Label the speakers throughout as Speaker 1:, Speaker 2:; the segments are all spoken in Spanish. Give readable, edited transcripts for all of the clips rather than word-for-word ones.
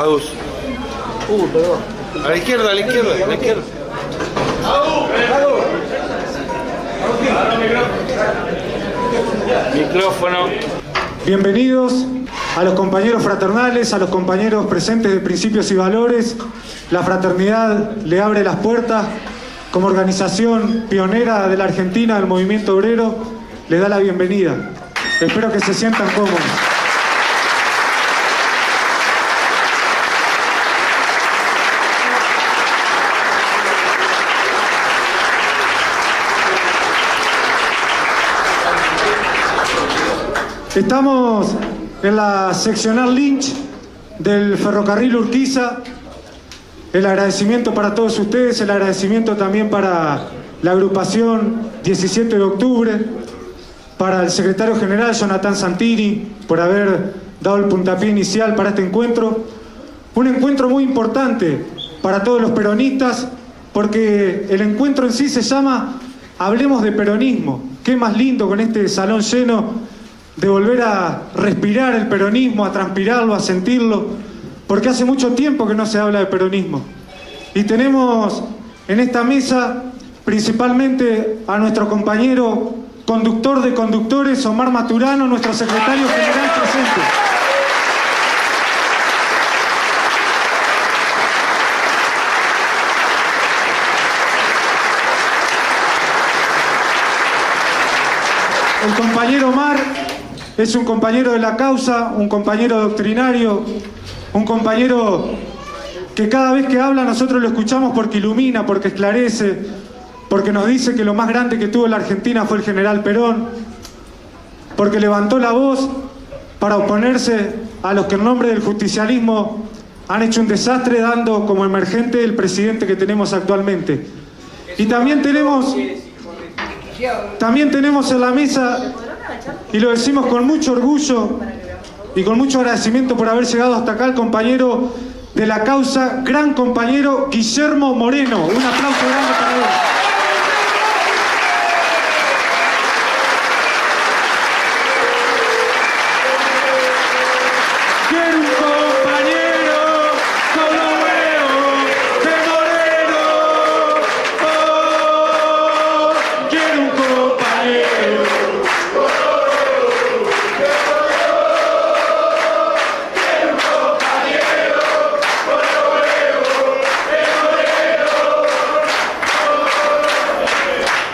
Speaker 1: Agus. Perdón. A la izquierda, a la izquierda, a la izquierda. Micrófono.
Speaker 2: Bienvenidos a los compañeros fraternales, a los compañeros presentes de Principios y Valores. La fraternidad le abre las puertas. Como organización pionera de la Argentina del movimiento obrero, les da la bienvenida. Espero que se sientan cómodos. Estamos en la seccional Lynch del ferrocarril Urquiza. El agradecimiento para todos ustedes, el agradecimiento también para la agrupación 17 de octubre, para el secretario general Jonathan Santini por haber dado el puntapié inicial para este encuentro. Un encuentro muy importante para todos los peronistas, porque el encuentro en sí se llama Hablemos de Peronismo. Qué más lindo con este salón lleno de volver a respirar el peronismo, a transpirarlo, a sentirlo, porque hace mucho tiempo que no se habla de peronismo. Y tenemos en esta mesa principalmente a nuestro compañero conductor de conductores, Omar Maturano, nuestro secretario general presente. El compañero Omar es un compañero de la causa, un compañero doctrinario, un compañero que cada vez que habla nosotros lo escuchamos porque ilumina, porque esclarece, porque nos dice que lo más grande que tuvo la Argentina fue el general Perón, porque levantó la voz para oponerse a los que en nombre del justicialismo han hecho un desastre, dando como emergente el presidente que tenemos actualmente. Y también tenemos en la mesa, y lo decimos con mucho orgullo y con mucho agradecimiento por haber llegado hasta acá, el compañero de la causa, gran compañero Guillermo Moreno. Un aplauso grande para él. Quiero un compañero con los huevos de Moreno. Oh, quiero un compañero.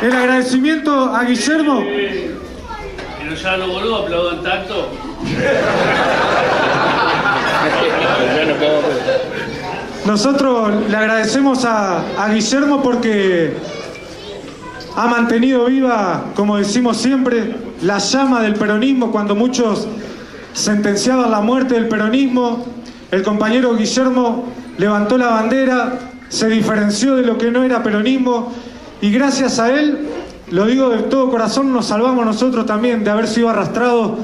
Speaker 2: El agradecimiento a Guillermo.
Speaker 3: Pero ya no boludo, aplaudan tanto.
Speaker 2: Nosotros le agradecemos a Guillermo porque ha mantenido viva, como decimos siempre, la llama del peronismo. Cuando muchos sentenciaban la muerte del peronismo, el compañero Guillermo levantó la bandera, se diferenció de lo que no era peronismo. Y gracias a él, lo digo de todo corazón, nos salvamos nosotros también de haber sido arrastrados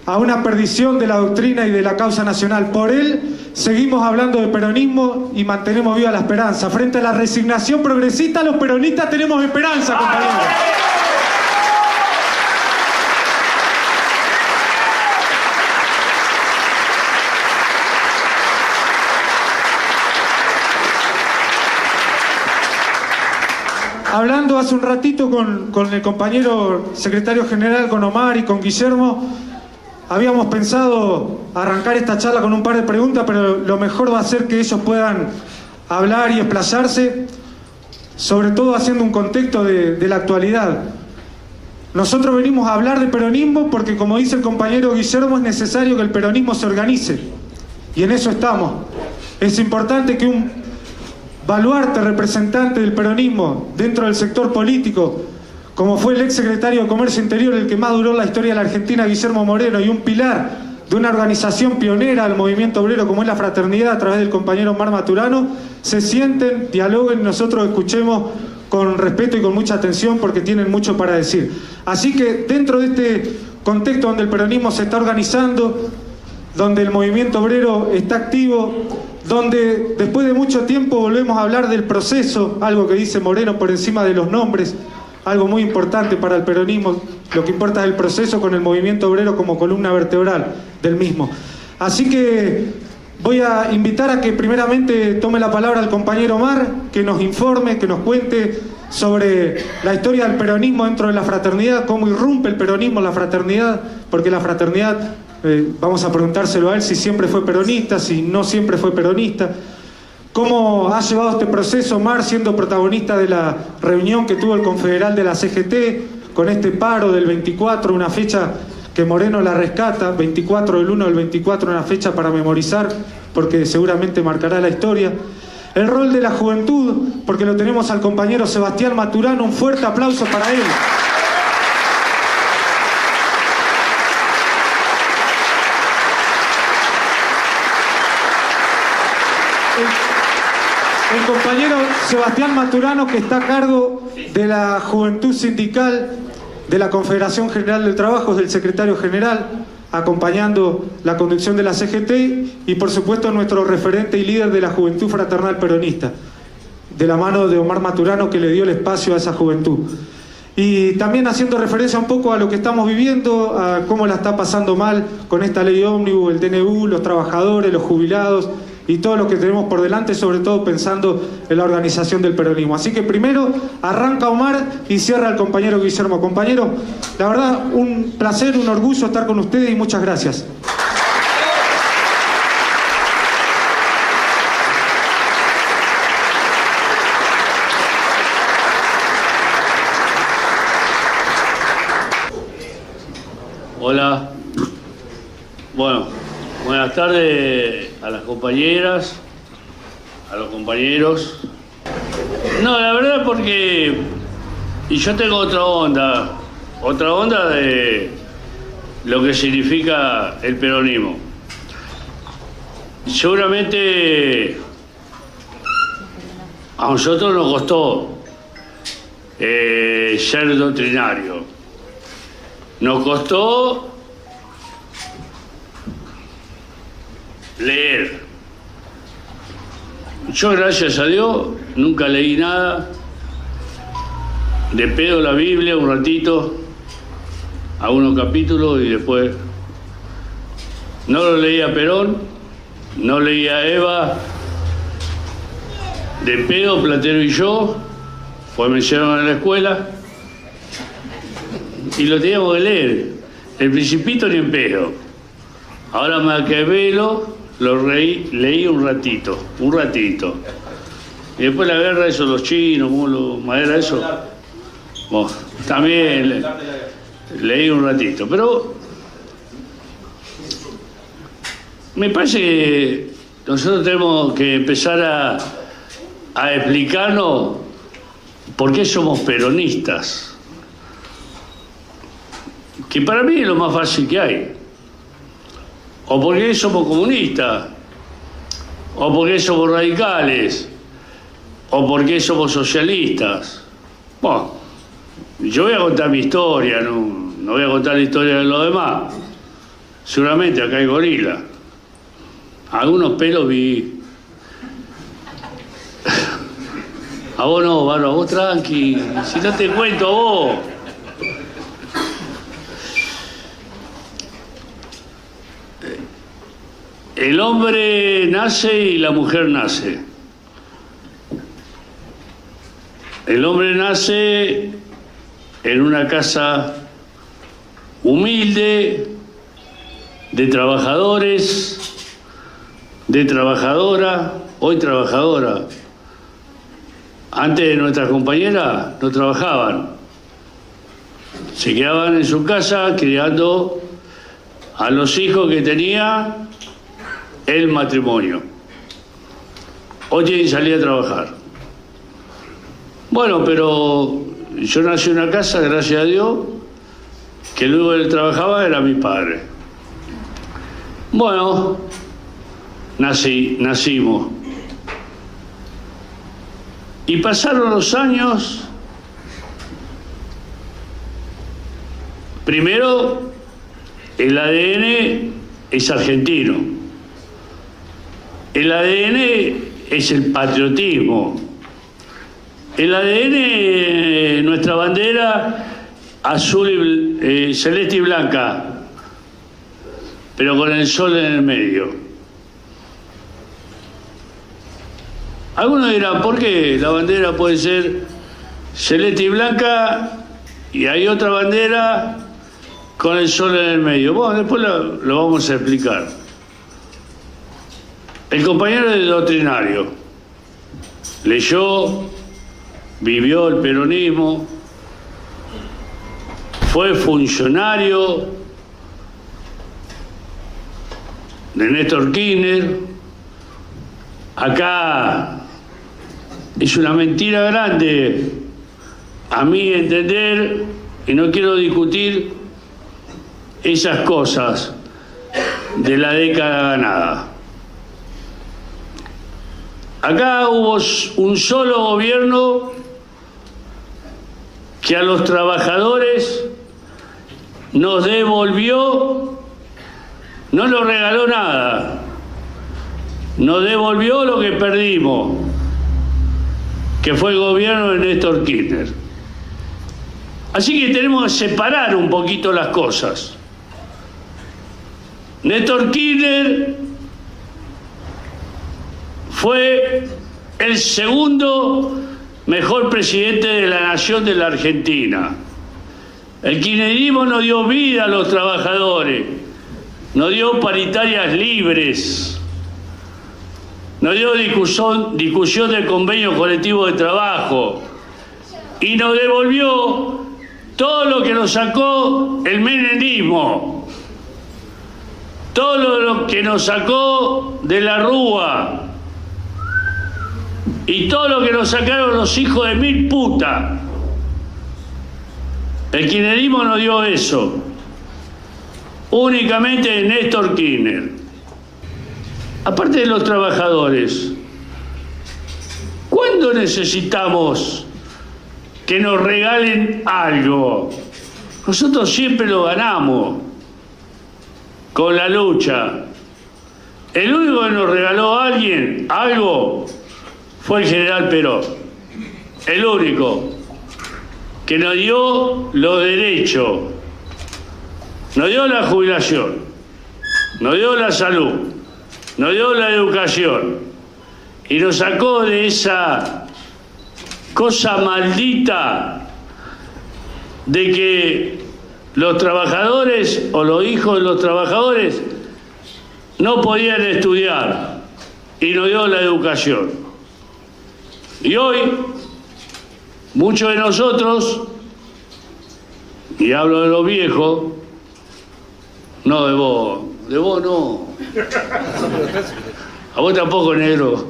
Speaker 2: a una perdición de la doctrina y de la causa nacional. Por él seguimos hablando de peronismo y mantenemos viva la esperanza. Frente a la resignación progresista, los peronistas tenemos esperanza, compañeros. Hablando hace un ratito con el compañero secretario general, con Omar y con Guillermo, habíamos pensado arrancar esta charla con un par de preguntas, pero lo mejor va a ser que ellos puedan hablar y explayarse, sobre todo haciendo un contexto de la actualidad. Nosotros venimos a hablar de peronismo porque, como dice el compañero Guillermo, es necesario que el peronismo se organice, y en eso estamos. Es importante que un baluarte representante del peronismo dentro del sector político, como fue el ex secretario de Comercio Interior, el que más duró en la historia de la Argentina, Guillermo Moreno, y un pilar de una organización pionera del movimiento obrero como es la Fraternidad, a través del compañero Omar Maturano, se sienten, dialoguen, nosotros escuchemos con respeto y con mucha atención porque tienen mucho para decir. Así que dentro de este contexto donde el peronismo se está organizando, donde el movimiento obrero está activo, donde después de mucho tiempo volvemos a hablar del proceso, algo que dice Moreno por encima de los nombres, algo muy importante para el peronismo. Lo que importa es el proceso, con el movimiento obrero como columna vertebral del mismo. Así que voy a invitar a que primeramente tome la palabra el compañero Omar, que nos informe, que nos cuente sobre la historia del peronismo dentro de la fraternidad, cómo irrumpe el peronismo en la fraternidad, porque la fraternidad, vamos a preguntárselo a él si siempre fue peronista, si no siempre fue peronista. ¿Cómo ha llevado este proceso, Omar, siendo protagonista de la reunión que tuvo el confederal de la CGT, con este paro del 24, una fecha que Moreno la rescata, 24 del 1 del 24, una fecha para memorizar, porque seguramente marcará la historia. El rol de la juventud, porque lo tenemos al compañero Sebastián Maturano, un fuerte aplauso para él. El compañero Sebastián Maturano, que está a cargo de la juventud sindical de la Confederación General del Trabajo, es el secretario general, acompañando la conducción de la CGT, y por supuesto nuestro referente y líder de la Juventud Fraternal Peronista, de la mano de Omar Maturano, que le dio el espacio a esa juventud. Y también haciendo referencia un poco a lo que estamos viviendo, a cómo la está pasando mal con esta ley ómnibus, el DNU, los trabajadores, los jubilados y todo lo que tenemos por delante, sobre todo pensando en la organización del peronismo. Así que primero arranca Omar y cierra el compañero Guillermo. Compañero, la verdad, un placer, un orgullo estar con ustedes y muchas gracias.
Speaker 3: Hola. Bueno, buenas tardes a las compañeras, a los compañeros. No, la verdad porque yo tengo otra onda de lo que significa el peronismo. Seguramente a nosotros nos costó ser doctrinario. Nos costó leer. Yo, gracias a Dios, nunca leí nada. De pedo la Biblia un ratito, algunos capítulos, y después no lo leía Perón, no leía Eva. De pedo Platero y yo, pues me enseñaron en la escuela. Y lo teníamos que leer. El Principito ni en pedo. Ahora Maquiavelo leí un ratito. Y después la guerra, eso, los chinos, madera, eso. Bueno, también leí un ratito. Pero me parece que nosotros tenemos que empezar a explicarnos por qué somos peronistas. Que para mí es lo más fácil que hay. O porque somos comunistas, o porque somos radicales, o porque somos socialistas. Bueno, yo voy a contar mi historia, no voy a contar la historia de los demás. Seguramente acá hay gorila. Algunos pelos vi. A vos no, Bárbara, vos tranqui. Si no te cuento a vos. El hombre nace y la mujer nace. El hombre nace en una casa humilde, de trabajadores, de trabajadora, hoy trabajadora. Antes nuestras compañeras no trabajaban. Se quedaban en su casa criando a los hijos que tenía el matrimonio. Hoy tienen que salir a trabajar. Bueno, pero yo nací en una casa, gracias a Dios, que luego él trabajaba era mi padre. Bueno, nacimos. Y pasaron los años. Primero, el ADN es argentino. El ADN es el patriotismo. El ADN, nuestra bandera, azul y, celeste y blanca, pero con el sol en el medio. Algunos dirán, ¿por qué la bandera puede ser celeste y blanca y hay otra bandera con el sol en el medio? Bueno, después lo vamos a explicar. El compañero es doctrinario, leyó, vivió el peronismo, fue funcionario de Néstor Kirchner. Acá es una mentira grande, a mi entender, y no quiero discutir esas cosas de la década ganada. Acá hubo un solo gobierno que a los trabajadores nos devolvió, no nos regaló nada, nos devolvió lo que perdimos, que fue el gobierno de Néstor Kirchner. Así que tenemos que separar un poquito las cosas. Néstor Kirchner fue el segundo mejor presidente de la nación de la Argentina. El kirchnerismo nos dio vida a los trabajadores, nos dio paritarias libres, nos dio discusión del convenio colectivo de trabajo y nos devolvió todo lo que nos sacó el menemismo, todo lo que nos sacó de la Rúa y todo lo que nos sacaron los hijos de mil putas. El kirchnerismo nos dio eso, únicamente de Néstor Kirchner. Aparte de los trabajadores, ¿cuándo necesitamos que nos regalen algo? Nosotros siempre lo ganamos con la lucha. El único que nos regaló a alguien algo fue el general Perón, el único que nos dio los derechos, nos dio la jubilación, nos dio la salud, nos dio la educación y nos sacó de esa cosa maldita de que los trabajadores o los hijos de los trabajadores no podían estudiar y nos dio la educación. Y hoy, muchos de nosotros, y hablo de los viejos, no de vos no, a vos tampoco, negro,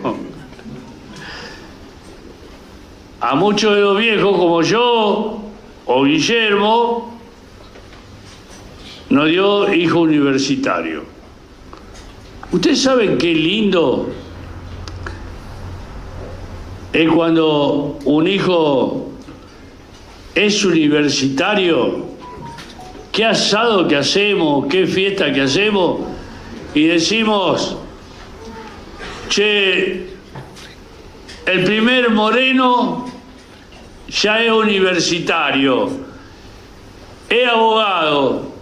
Speaker 3: a muchos de los viejos como yo o Guillermo, nos dio hijo universitario. ¿Ustedes saben qué lindo es cuando un hijo es universitario? ¿Qué asado que hacemos? ¿Qué fiesta que hacemos? Y decimos, che, el primer moreno ya es universitario, es abogado.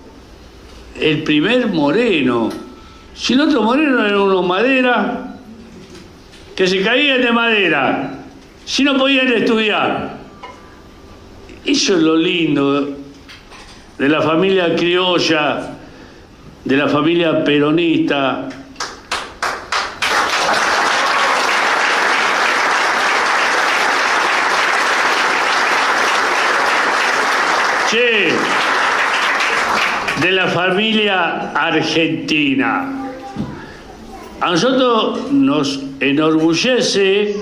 Speaker 3: El primer moreno. Si el otro moreno era uno madera, que se caían de madera, si no podían estudiar. Eso es lo lindo de la familia criolla, de la familia peronista. Che, de la familia argentina. A nosotros nos enorgullece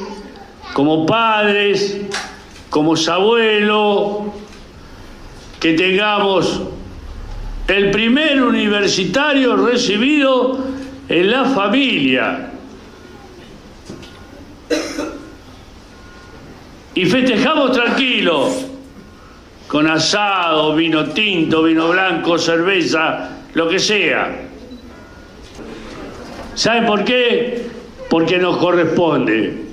Speaker 3: como padres, como abuelos, que tengamos el primer universitario recibido en la familia. Y festejamos tranquilos, con asado, vino tinto, vino blanco, cerveza, lo que sea. ¿Saben por qué? Porque nos corresponde.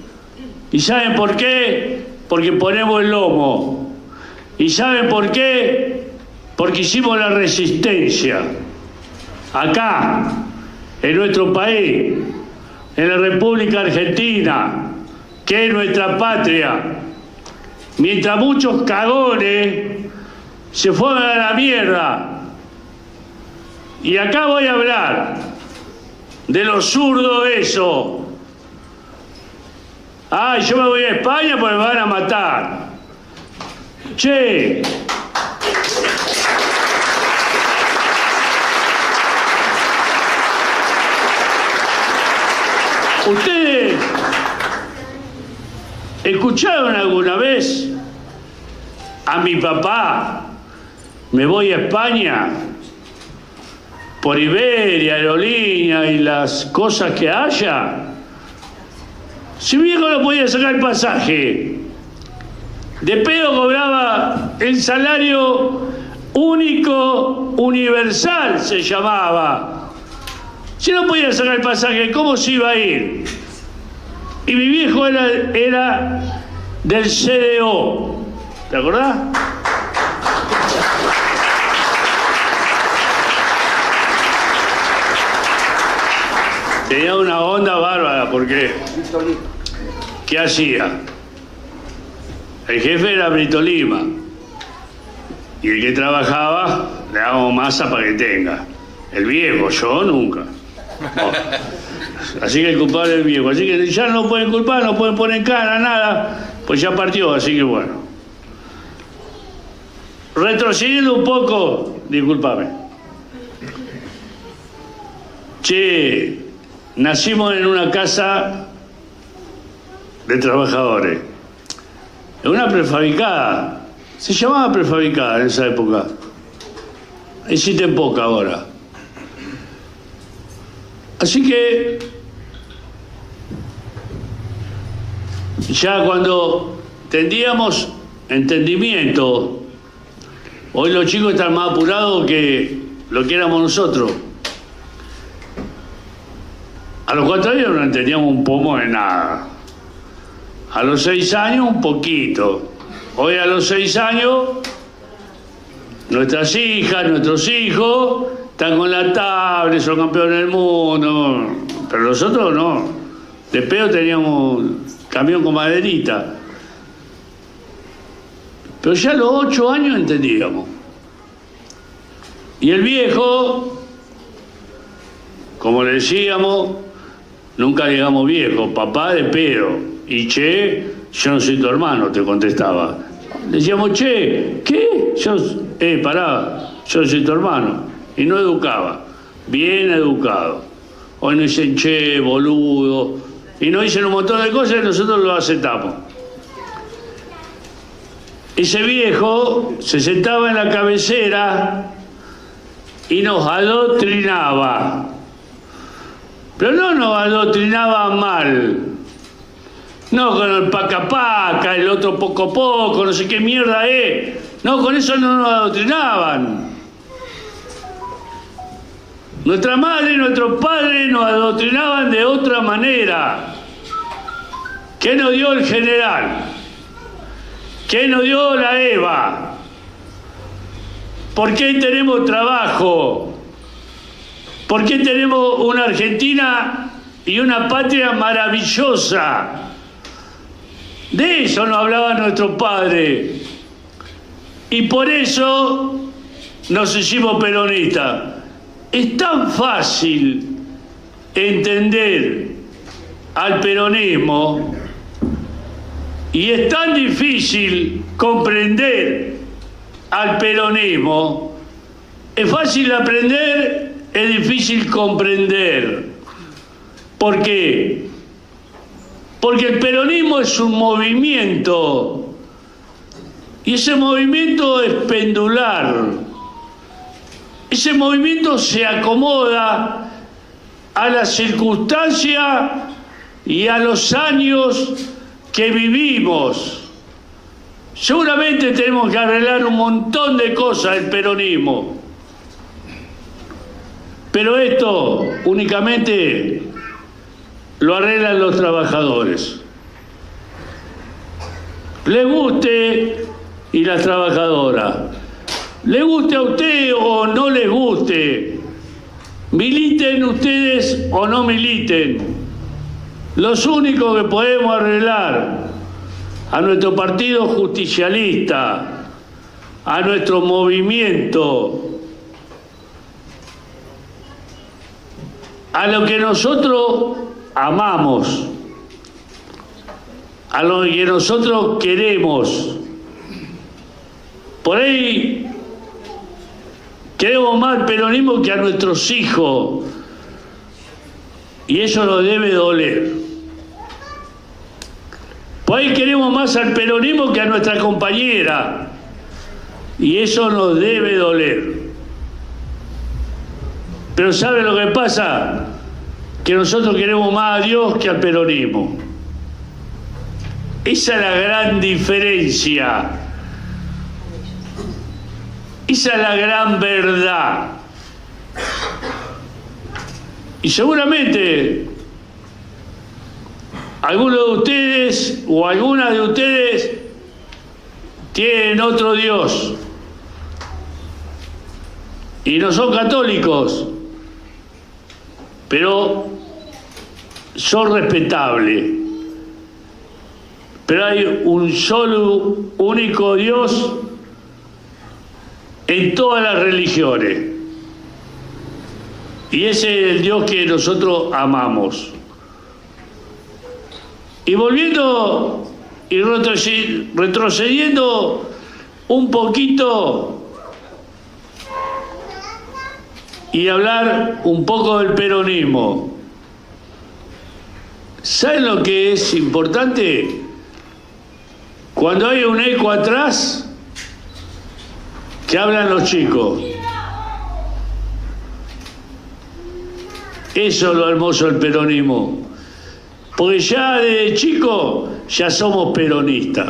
Speaker 3: ¿Y saben por qué? Porque ponemos el lomo. ¿Y saben por qué? Porque hicimos la resistencia. Acá, en nuestro país, en la República Argentina, que es nuestra patria, mientras muchos cagones se fueron a la mierda. Y acá voy a hablar de lo zurdo eso. Ay, yo me voy a España porque me van a matar. Che. ¿Ustedes escucharon alguna vez a mi papá, me voy a España por Iberia, Aerolínea y las cosas que haya? Si mi viejo no podía sacar el pasaje, de pedo cobraba el salario único universal, se llamaba. Si no podía sacar el pasaje, ¿cómo se iba a ir? Y mi viejo era del CDO. ¿Te acordás? Tenía una onda bárbara, porque ¿qué hacía? El jefe era Brito Lima. Y el que trabajaba, le damos masa para que tenga. El viejo, yo nunca. Oh. Así que el culpable es el viejo. Así que ya no pueden culpar, no pueden poner cara, nada. Pues ya partió, así que bueno. Retrocediendo un poco, discúlpame. Che, nacimos en una casa de trabajadores. En una prefabricada. Se llamaba prefabricada en esa época. Existe poca ahora. Así que ya cuando tendríamos entendimiento, hoy los chicos están más apurados que lo que éramos nosotros. A los 4 años no entendíamos un pomo de nada. A los 6 años un poquito. Hoy a los 6 años nuestras hijas, nuestros hijos están con la tablet, son campeones del mundo, pero nosotros no. De pedo teníamos camión con maderita. Pero ya a los 8 años entendíamos. Y el viejo, como le decíamos, nunca llegamos viejos, papá de pedo. Y che, yo no soy tu hermano, te contestaba. Le decíamos, che, ¿qué? Pará, yo soy tu hermano. Y no educaba, bien educado. Hoy nos dicen, che, boludo. Y nos dicen un montón de cosas y nosotros lo aceptamos. Ese viejo se sentaba en la cabecera y nos adoctrinaba. Pero no nos adoctrinaba mal. No con el paca, el otro poco, no sé qué mierda es. No, con eso no nos adoctrinaban. Nuestra madre y nuestros padres nos adoctrinaban de otra manera. ¿Qué nos dio el general? ¿Qué nos dio la EVA? ¿Por qué tenemos trabajo? ¿Por qué tenemos una Argentina y una patria maravillosa? De eso nos hablaba nuestro padre. Y por eso nos hicimos peronistas. Es tan fácil entender al peronismo y es tan difícil comprender al peronismo. Es fácil aprender, es difícil comprender. ¿Por qué? Porque el peronismo es un movimiento y ese movimiento es pendular. Ese movimiento se acomoda a las circunstancias y a los años que vivimos. Seguramente tenemos que arreglar un montón de cosas del peronismo, pero esto únicamente lo arreglan los trabajadores. Les guste y las trabajadoras. Le guste a usted o no les guste, militen ustedes o no militen, Los únicos que podemos arreglar a nuestro partido justicialista, a nuestro movimiento, a lo que nosotros amamos, a lo que nosotros queremos. Por ahí queremos más el peronismo que a nuestros hijos, y eso nos debe doler. Por ahí queremos más al peronismo que a nuestra compañera, y eso nos debe doler. Pero ¿sabe lo que pasa? Que nosotros queremos más a Dios que al peronismo. Esa es la gran diferencia. Esa es la gran verdad. Y seguramente algunos de ustedes o algunas de ustedes tienen otro Dios y no son católicos, pero son respetables. Pero hay un solo, único Dios en todas las religiones. Y ese es el Dios que nosotros amamos. Y volviendo y retrocediendo un poquito y hablar un poco del peronismo. ¿Saben lo que es importante? Cuando hay un eco atrás, que hablan los chicos. Eso es lo hermoso del peronismo. Porque ya desde chico ya somos peronistas.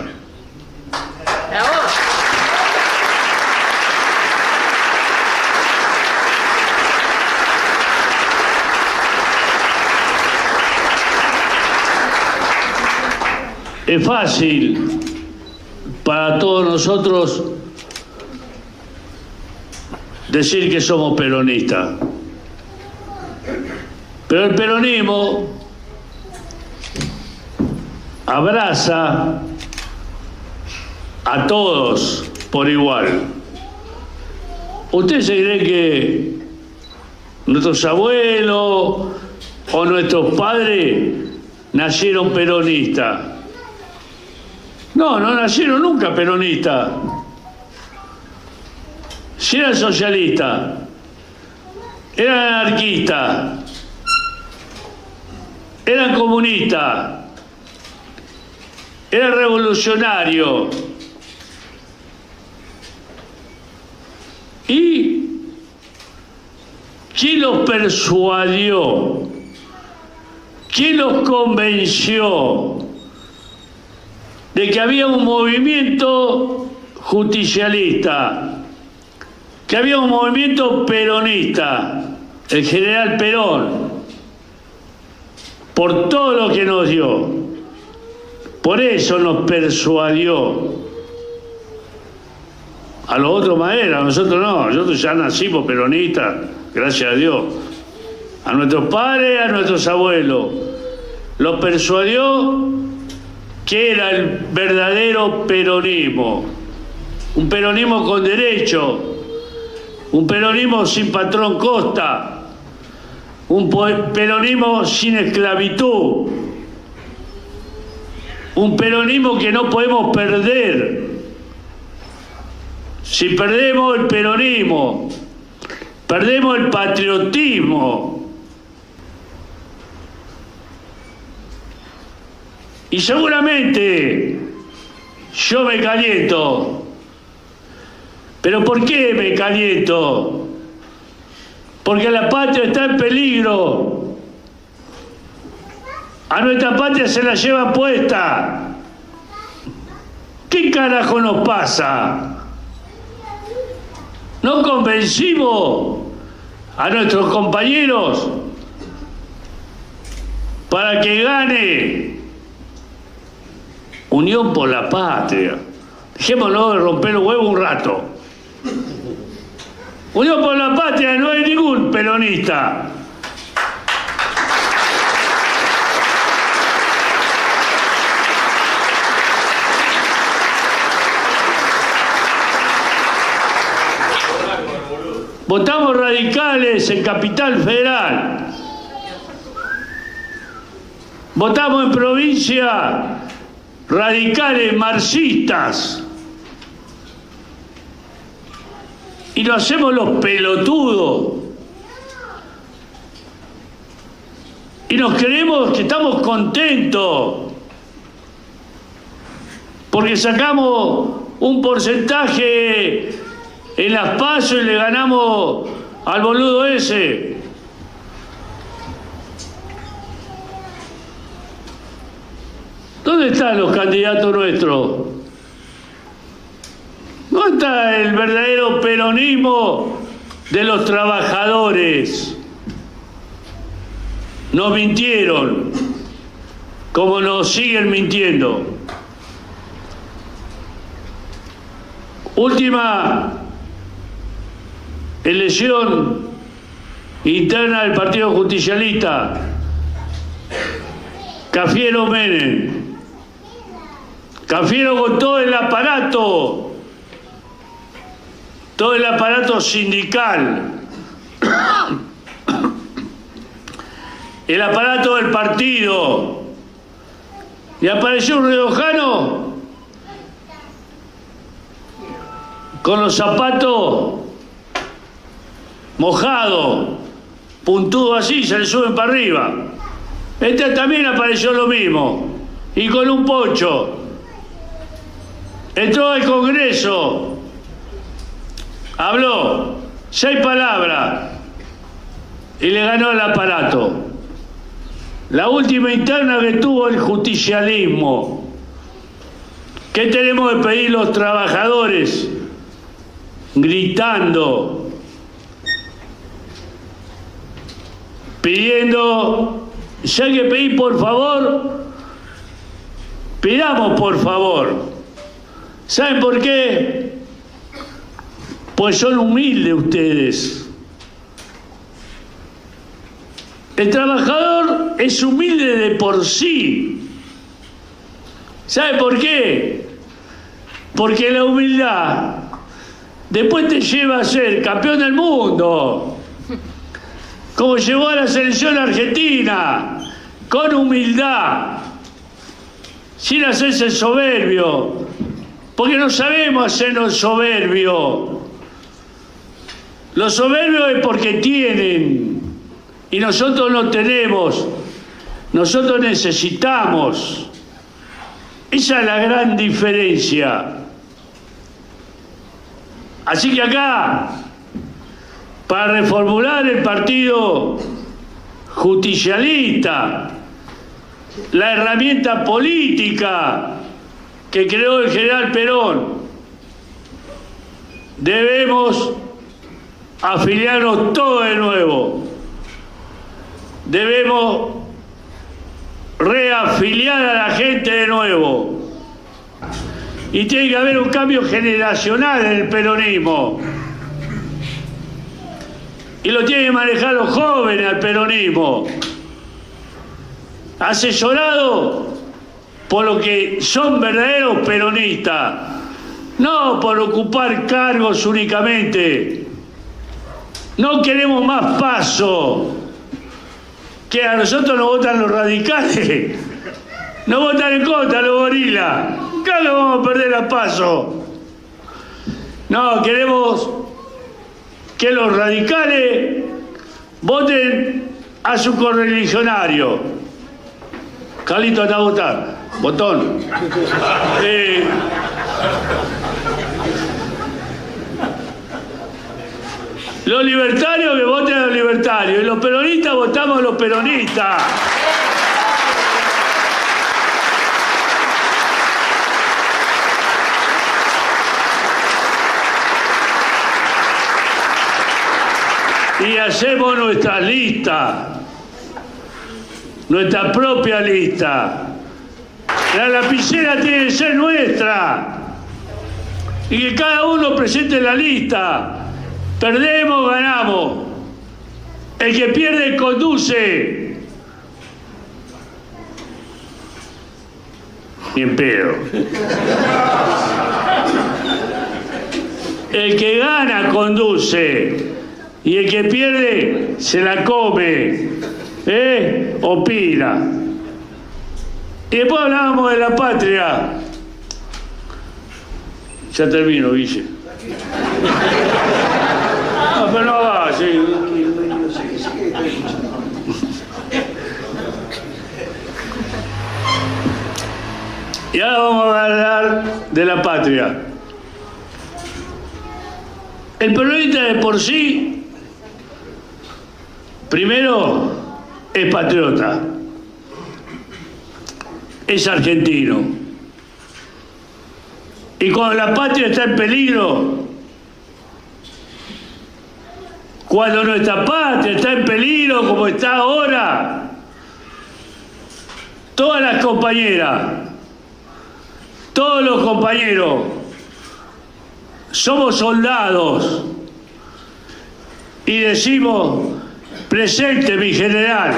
Speaker 3: Es fácil para todos nosotros decir que somos peronistas. Pero el peronismo abraza a todos por igual. ¿Usted se cree que nuestros abuelos o nuestros padres nacieron peronistas? No, no nacieron nunca peronistas. Si eran socialistas, eran anarquistas, eran comunistas, eran revolucionarios. ¿Y quién los persuadió? ¿Quién los convenció de que había un movimiento justicialista, que había un movimiento peronista, el general Perón, por todo lo que nos dio? Por eso nos persuadió. A los otros manera, nosotros no, nosotros ya nacimos peronistas, gracias a Dios. A nuestros padres, a nuestros abuelos, los persuadió que era el verdadero peronismo. Un peronismo con derecho, un peronismo sin patrón costa, un peronismo sin esclavitud, un peronismo que no podemos perder. Si perdemos el peronismo, perdemos el patriotismo. Y seguramente yo me caliento. ¿Pero por qué me caliento? Porque la patria está en peligro. A nuestra patria se la lleva puesta. ¿Qué carajo nos pasa? ¿No convencimos a nuestros compañeros para que gane Unión por la Patria? Dejémonos de romper los huevos un rato. Unión por la Patria no hay ningún peronista. Votamos radicales en Capital Federal. Votamos en provincia radicales marxistas. Y nos hacemos los pelotudos. Y nos creemos que estamos contentos porque sacamos un porcentaje en las PASO y le ganamos al boludo ese. ¿Dónde están los candidatos nuestros? ¿Dónde está el verdadero peronismo de los trabajadores? Nos mintieron, como nos siguen mintiendo. Última elección interna del Partido Justicialista. Cafiero Menem. Cafiero con todo el aparato sindical, el aparato del partido, y apareció un riojano con los zapatos mojados, puntudo así, se le suben para arriba. Este también apareció lo mismo, y con un poncho. Entró al Congreso, habló 6 palabras y le ganó el aparato. La última interna que tuvo el justicialismo. ¿Qué tenemos que pedir los trabajadores? Gritando, pidiendo, si hay que pedir por favor, pidamos por favor. ¿Saben por qué? Pues son humildes ustedes. El trabajador es humilde de por sí. ¿Sabe por qué? Porque la humildad después te lleva a ser campeón del mundo, como llevó a la selección argentina, con humildad, sin hacerse soberbio, porque no sabemos hacernos soberbio. Los soberbios es porque tienen y nosotros no tenemos. Nosotros necesitamos. Esa es la gran diferencia. Así que acá, para reformular el partido justicialista, la herramienta política que creó el general Perón, debemos afiliarnos todos de nuevo. Debemos reafiliar a la gente de nuevo. Y tiene que haber un cambio generacional en el peronismo. Y lo tienen que manejar los jóvenes al peronismo, asesorado por los que son verdaderos peronistas, no por ocupar cargos únicamente. No queremos más PASO. Que a nosotros nos votan los radicales, nos votan en contra los gorilas. Acá no vamos a perder a PASO. No, queremos que los radicales voten a su correligionario. Carlito, anda a votar. Botón. Los libertarios que voten a los libertarios y los peronistas votamos a los peronistas. Y hacemos nuestra lista, nuestra propia lista. La lapicera tiene que ser nuestra y que cada uno presente la lista. Perdemos, ganamos. El que pierde conduce. Bien pedo. El que gana conduce. Y el que pierde se la come, opina. Y después hablábamos de la patria. Ya termino, Guille. No, pero no va, sí. Y ahora vamos a hablar de la patria. El peronista de por sí, primero, es patriota, es argentino. Y cuando la patria está en peligro, cuando nuestra patria está en peligro como está ahora, todas las compañeras, todos los compañeros, somos soldados y decimos, presente mi general.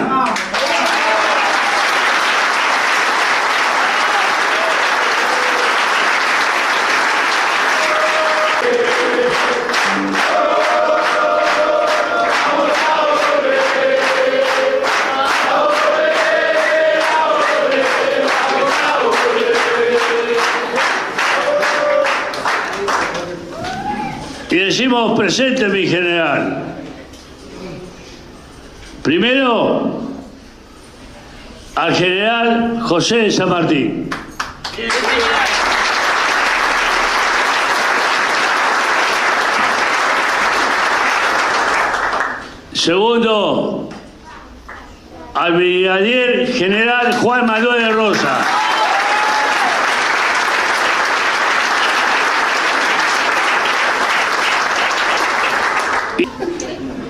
Speaker 3: Y decimos, presente mi general. Primero, al general José de San Martín. Segundo, al brigadier general Juan Manuel de Rosa.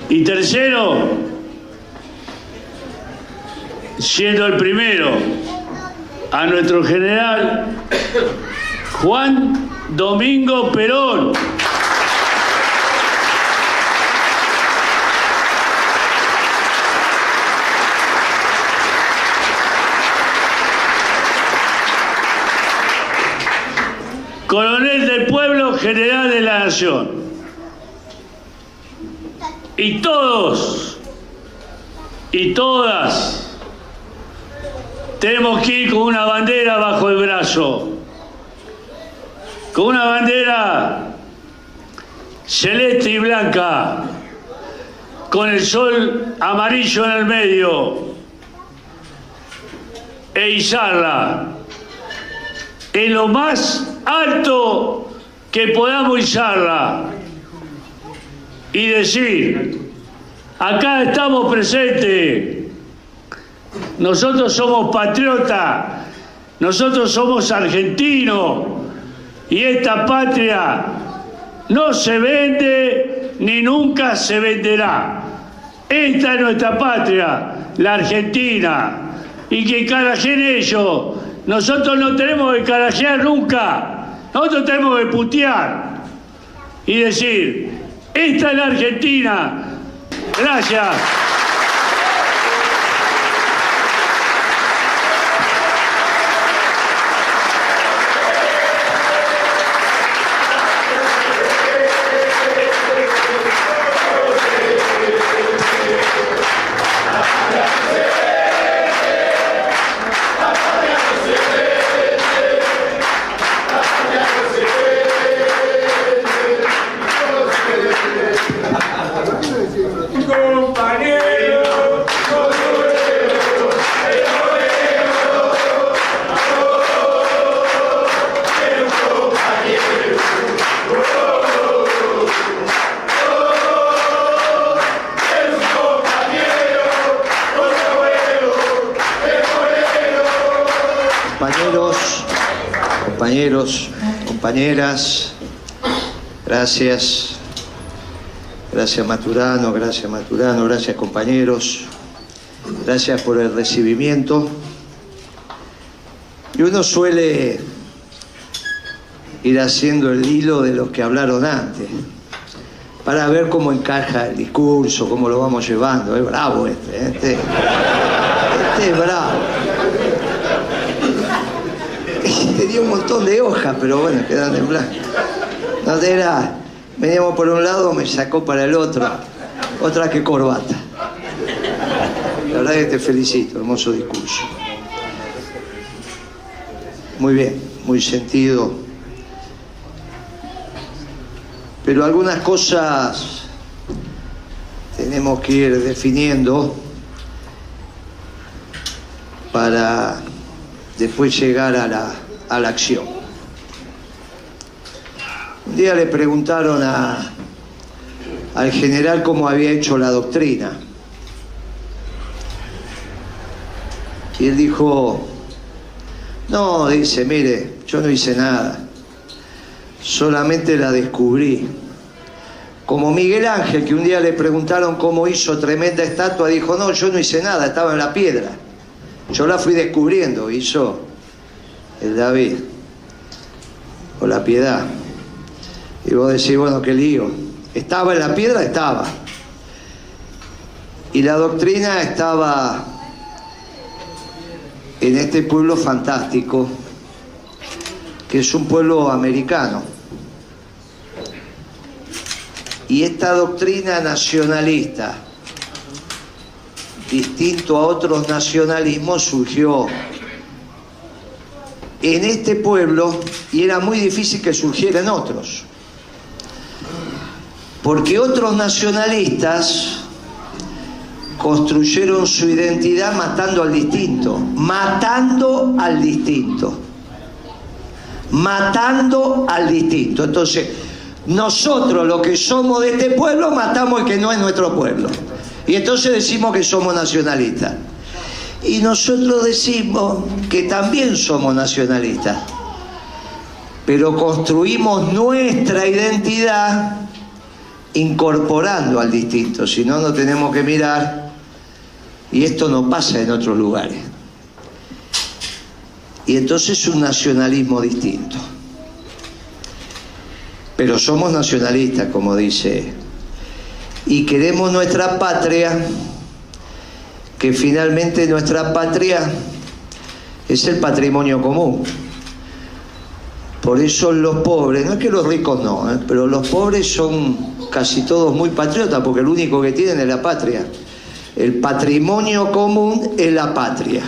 Speaker 3: Y tercero, siendo el primero, a nuestro general Juan Domingo Perón. Coronel del pueblo, general de la nación. Y todos y todas tenemos que ir con una bandera bajo el brazo, con una bandera celeste y blanca, con el sol amarillo en el medio, e izarla en lo más alto que podamos izarla. Y decir, acá estamos presentes, nosotros somos patriotas, nosotros somos argentinos, y esta patria no se vende ni nunca se venderá. Esta es nuestra patria, la Argentina, y que carajen ellos. Nosotros no tenemos que carajear nunca, nosotros tenemos que putear y decir, esta es la Argentina. Gracias.
Speaker 4: Compañeros, compañeras, gracias. Gracias Maturano, gracias compañeros. Gracias por el recibimiento. Y uno suele ir haciendo el hilo de los que hablaron antes, para ver cómo encaja el discurso, cómo lo vamos llevando. Es bravo este es bravo. Tenía un montón de hojas, pero bueno, quedan en blanco. No era, veníamos por un lado, me sacó para el otro. otra que corbata. La verdad que te felicito, hermoso discurso. Muy bien, muy sentido. Pero algunas cosas tenemos que ir definiendo para después llegar a la acción. Un día le preguntaron al general cómo había hecho la doctrina. Y él dijo, no, dice, mire, yo no hice nada, solamente la descubrí. Como Miguel Ángel, que un día le preguntaron cómo hizo tremenda estatua, dijo, no, yo no hice nada, estaba en la piedra. Yo la fui descubriendo, hizo el David, o la Piedad. Y vos decís, bueno, qué lío. ¿Estaba en la piedra? Estaba. Y la doctrina estaba en este pueblo fantástico, que es un pueblo americano. Y esta doctrina nacionalista, distinto a otros nacionalismos, surgió en este pueblo y era muy difícil que surgieran otros. Porque otros nacionalistas construyeron su identidad matando al distinto, matando al distinto, matando al distinto. Entonces, nosotros los que somos de este pueblo matamos al que no es nuestro pueblo. Y entonces decimos que somos nacionalistas. Y nosotros decimos que también somos nacionalistas. Pero construimos nuestra identidad incorporando al distinto. Si no, no tenemos que mirar. Y esto no pasa en otros lugares. Y entonces es un nacionalismo distinto. Pero somos nacionalistas, como dice. Y queremos nuestra patria, que finalmente nuestra patria es el patrimonio común. Por eso los pobres, no es que los ricos no, pero los pobres son casi todos muy patriotas, porque lo único que tienen es la patria. El patrimonio común es la patria.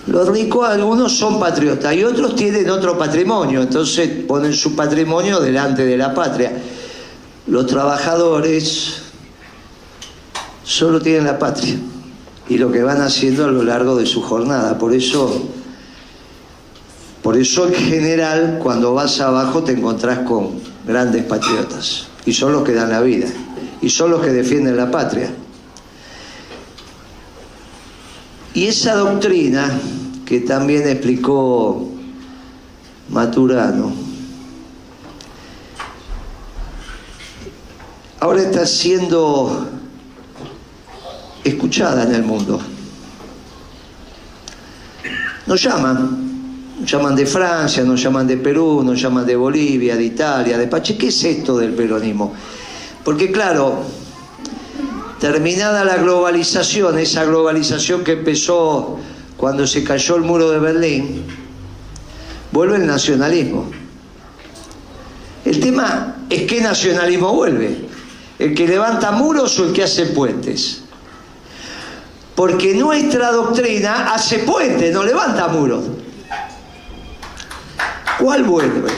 Speaker 4: Los ricos, algunos son patriotas y otros tienen otro patrimonio, entonces ponen su patrimonio delante de la patria. Los trabajadores solo tienen la patria y lo que van haciendo a lo largo de su jornada. Por eso en general, cuando vas abajo te encontrás con grandes patriotas y son los que dan la vida y son los que defienden la patria. Y esa doctrina que también explicó Maturana ahora está siendo escuchada en el mundo. Nos llaman de Francia, nos llaman de Perú, nos llaman de Bolivia, de Italia, de Pache. ¿Qué es esto del peronismo? Porque claro, terminada la globalización, esa globalización que empezó cuando se cayó el muro de Berlín, vuelve el nacionalismo. El tema es qué nacionalismo vuelve, el que levanta muros o el que hace puentes. Porque nuestra doctrina hace puentes, no levanta muros. ¿Cuál vuelve?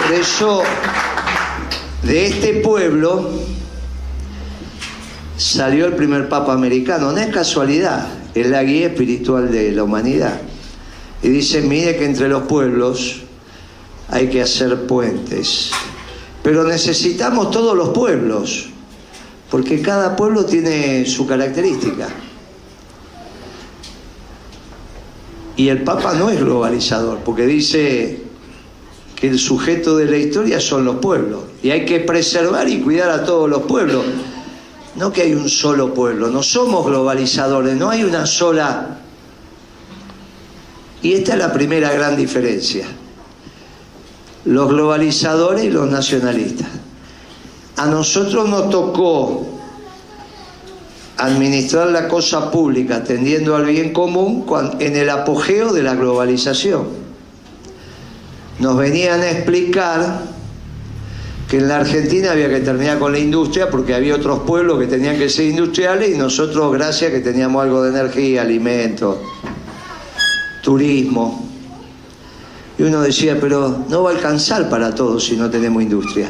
Speaker 4: Por eso, de este pueblo salió el primer Papa americano. No es casualidad, es la guía espiritual de la humanidad. Y dice, mire que entre los pueblos hay que hacer puentes. Pero necesitamos todos los pueblos, porque cada pueblo tiene su característica. Y el Papa no es globalizador, porque dice que el sujeto de la historia son los pueblos. Y hay que preservar y cuidar a todos los pueblos. No que hay un solo pueblo, no somos globalizadores, no hay una sola. Y esta es la primera gran diferencia. Los globalizadores y los nacionalistas. A nosotros nos tocó administrar la cosa pública tendiendo al bien común en el apogeo de la globalización. Nos venían a explicar que en la Argentina había que terminar con la industria porque había otros pueblos que tenían que ser industriales y nosotros, gracias que teníamos algo de energía, alimentos, turismo. Y uno decía, pero no va a alcanzar para todos si no tenemos industria.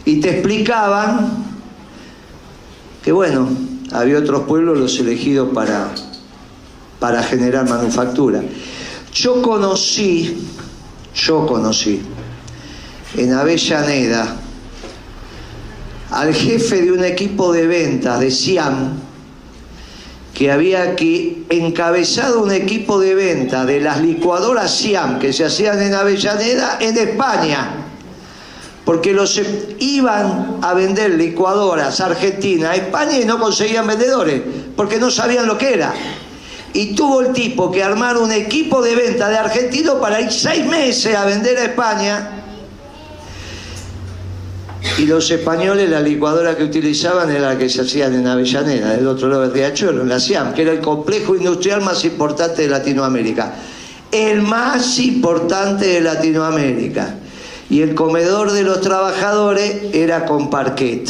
Speaker 4: Y te explicaban que bueno, había otros pueblos los elegidos para generar manufactura. Yo conocí en Avellaneda al jefe de un equipo de ventas de Siam que había encabezado un equipo de venta de las licuadoras Siam que se hacían en Avellaneda en España, porque iban a vender licuadoras argentinas a España y no conseguían vendedores porque no sabían lo que era. Y tuvo el tipo que armar un equipo de venta de argentinos para ir 6 meses a vender a España. Y los españoles, la licuadora que utilizaban era la que se hacían en Avellaneda, del otro lado del riachuelo, en la Siam, que era el complejo industrial más importante de Latinoamérica. El más importante de Latinoamérica. Y el comedor de los trabajadores era con parquet.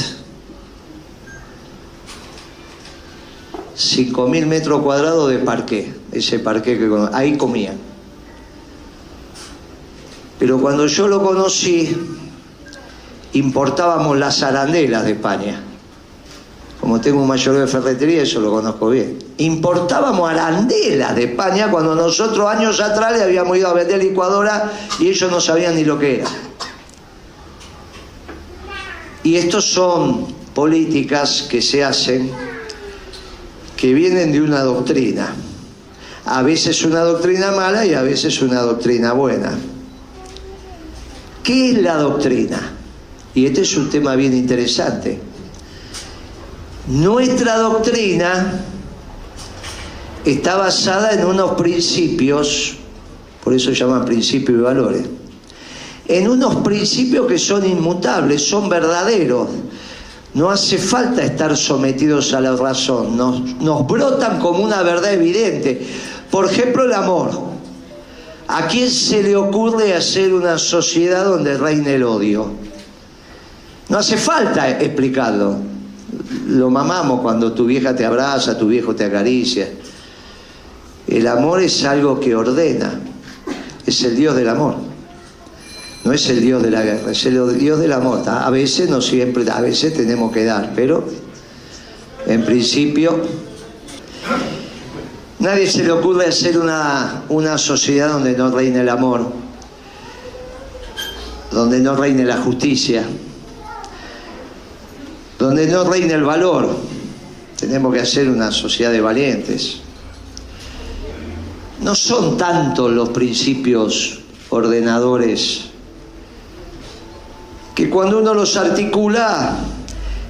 Speaker 4: 5.000 metros cuadrados de parqué. Ese parqué que ahí comían. Pero cuando yo lo conocí, importábamos las arandelas de España. Como tengo un mayoreo de ferretería, eso lo conozco bien. Importábamos arandelas de España cuando nosotros años atrás le habíamos ido a vender licuadoras y ellos no sabían ni lo que era. Y estos son políticas que se hacen, que vienen de una doctrina. A veces una doctrina mala y a veces una doctrina buena. ¿Qué es la doctrina? Y este es un tema bien interesante. Nuestra doctrina está basada en unos principios, por eso se llaman principios y valores, en unos principios que son inmutables, son verdaderos. No hace falta estar sometidos a la razón, nos brotan como una verdad evidente. Por ejemplo, el amor. ¿A quién se le ocurre hacer una sociedad donde reine el odio? No hace falta explicarlo. Lo mamamos cuando tu vieja te abraza, tu viejo te acaricia. El amor es algo que ordena. Es el Dios del amor. No es el Dios de la guerra, es el Dios del amor. A veces, no siempre, a veces tenemos que dar, pero en principio nadie se le ocurre hacer una sociedad donde no reine el amor, donde no reine la justicia, donde no reine el valor. Tenemos que hacer una sociedad de valientes. No son tantos los principios ordenadores que cuando uno los articula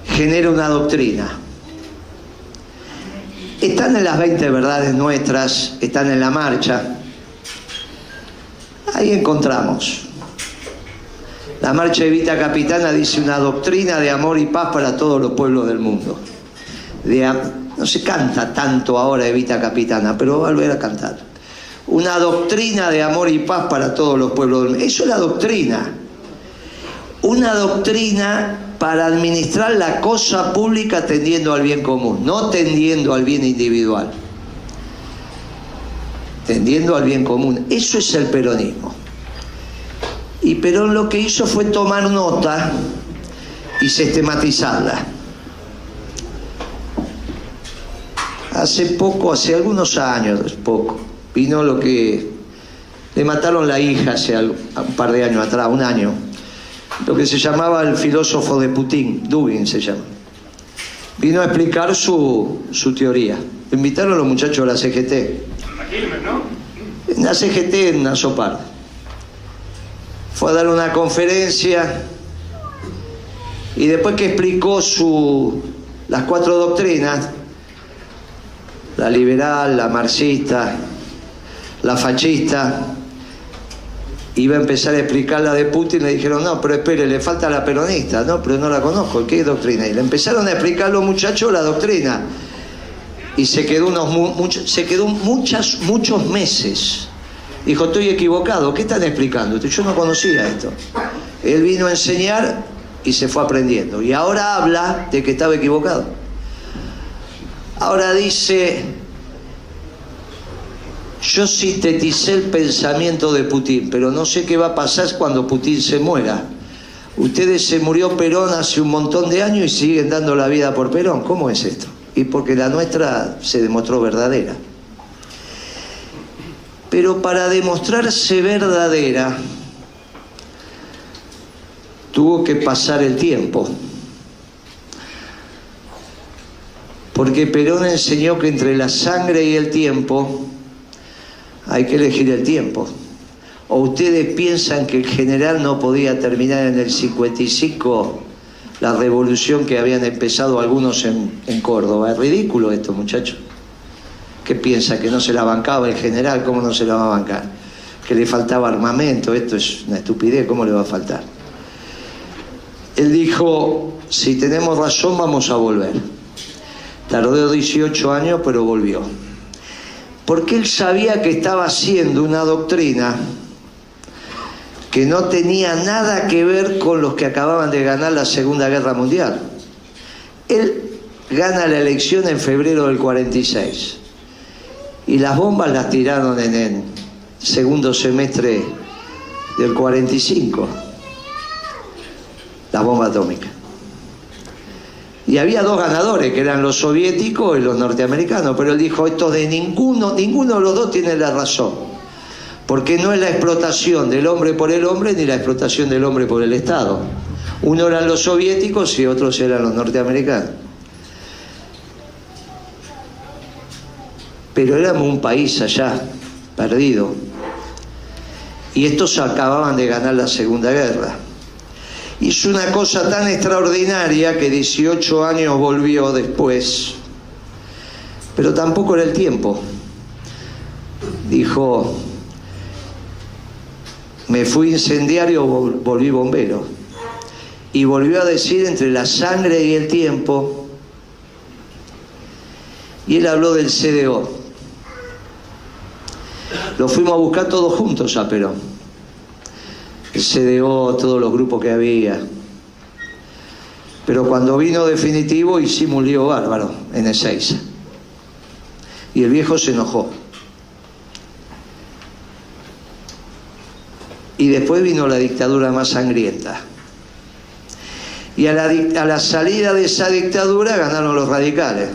Speaker 4: genera una doctrina. Están en las 20 verdades nuestras, están en la marcha. Ahí encontramos. La marcha de Evita Capitana dice una doctrina de amor y paz para todos los pueblos del mundo. No se canta tanto ahora Evita Capitana, pero va a volver a cantar. Una doctrina de amor y paz para todos los pueblos del mundo. Eso es la doctrina. Una doctrina para administrar la cosa pública tendiendo al bien común, no tendiendo al bien individual. Tendiendo al bien común. Eso es el peronismo. Y Perón lo que hizo fue tomar nota y sistematizarla. Hace algunos años, vino lo que le mataron la hija hace un par de años atrás, un año. Lo que se llamaba el filósofo de Putin, Dugin se llama. Vino a explicar su teoría. Lo invitaron los muchachos de la CGT.
Speaker 5: A Quilmes, ¿no?
Speaker 4: En la CGT en Azopar. Fue a dar una conferencia y después que explicó las 4 doctrinas, la liberal, la marxista, la fascista, iba a empezar a explicar la de Putin. Le dijeron, no, pero espere, le falta la peronista. No, pero no la conozco, ¿qué doctrina? Y le empezaron a explicar los muchachos la doctrina. y se quedó muchos meses. Dijo, estoy equivocado, ¿qué están explicando? Yo no conocía esto. Él vino a enseñar y se fue aprendiendo. Y ahora habla de que estaba equivocado. Ahora dice, yo sinteticé el pensamiento de Putin, pero no sé qué va a pasar cuando Putin se muera. Ustedes se murió Perón hace un montón de años y siguen dando la vida por Perón. ¿Cómo es esto? Y porque la nuestra se demostró verdadera. Pero para demostrarse verdadera, tuvo que pasar el tiempo. Porque Perón enseñó que entre la sangre y el tiempo hay que elegir el tiempo. ¿O ustedes piensan que el general no podía terminar en el 55 la revolución que habían empezado algunos en Córdoba? Es ridículo esto, muchachos. ¿Qué piensa? ¿Que no se la bancaba el general? ¿Cómo no se la va a bancar? ¿Que le faltaba armamento? Esto es una estupidez, ¿cómo le va a faltar? Él dijo, si tenemos razón vamos a volver. Tardó 18 años, pero volvió. Porque él sabía que estaba haciendo una doctrina que no tenía nada que ver con los que acababan de ganar la Segunda Guerra Mundial. Él gana la elección en febrero del 46 y las bombas las tiraron en el segundo semestre del 45, las bombas atómicas. Y había dos ganadores, que eran los soviéticos y los norteamericanos, pero él dijo, esto de ninguno de los dos tiene la razón. Porque no es la explotación del hombre por el hombre ni la explotación del hombre por el Estado. Uno eran los soviéticos y otros eran los norteamericanos. Pero éramos un país allá, perdido. Y estos acababan de ganar la Segunda Guerra. Hizo una cosa tan extraordinaria que 18 años volvió después. Pero tampoco era el tiempo. Dijo, me fui incendiario, volví bombero. Y volvió a decir entre la sangre y el tiempo. Y él habló del CDO. Lo fuimos a buscar todos juntos a Perón. El CDO, todos los grupos que había. Pero cuando vino definitivo hicimos un lío bárbaro en Ezeiza. Y el viejo se enojó. Y después vino la dictadura más sangrienta. Y a la salida de esa dictadura ganaron los radicales.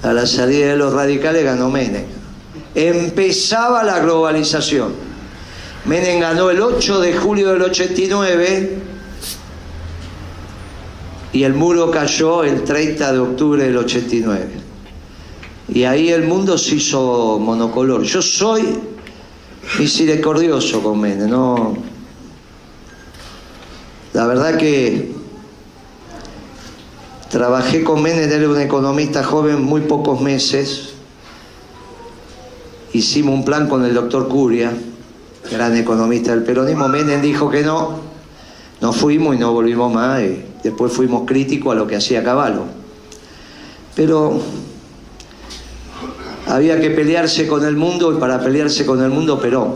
Speaker 4: A la salida de los radicales ganó Menem. Empezaba la globalización. Menem ganó el 8 de julio del 89 y el muro cayó el 30 de octubre del 89. Y ahí el mundo se hizo monocolor. Yo soy misericordioso con Menem, no. La verdad que trabajé con Menem, era un economista joven, muy pocos meses. Hicimos un plan con el doctor Curia, gran economista del peronismo. Menem dijo que no, nos fuimos y no volvimos más. Y después fuimos críticos a lo que hacía Cavallo. Pero había que pelearse con el mundo y para pelearse con el mundo, Perón.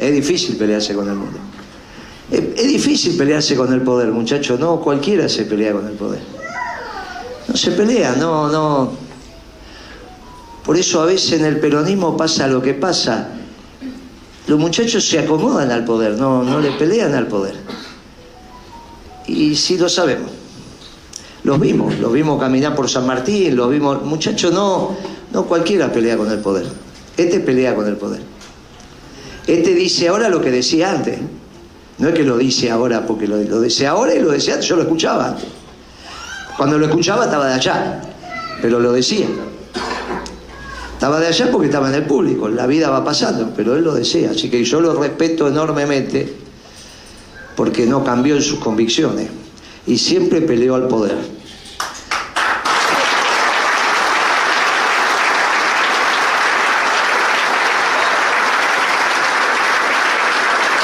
Speaker 4: Es difícil pelearse con el mundo. Es difícil pelearse con el poder, muchachos. No cualquiera se pelea con el poder. No se pelea, no. Por eso a veces en el peronismo pasa lo que pasa. Los muchachos se acomodan al poder, no le pelean al poder. Y sí lo sabemos. Los vimos caminar por San Martín, los vimos. Muchachos, no cualquiera pelea con el poder. Este pelea con el poder. Este dice ahora lo que decía antes. No es que lo dice ahora porque lo decía ahora y lo decía antes, yo lo escuchaba antes. Cuando lo escuchaba estaba de allá, pero lo decía. Estaba de allá porque estaba en el público, la vida va pasando, pero él lo decía. Así que yo lo respeto enormemente porque no cambió en sus convicciones y siempre peleó al poder.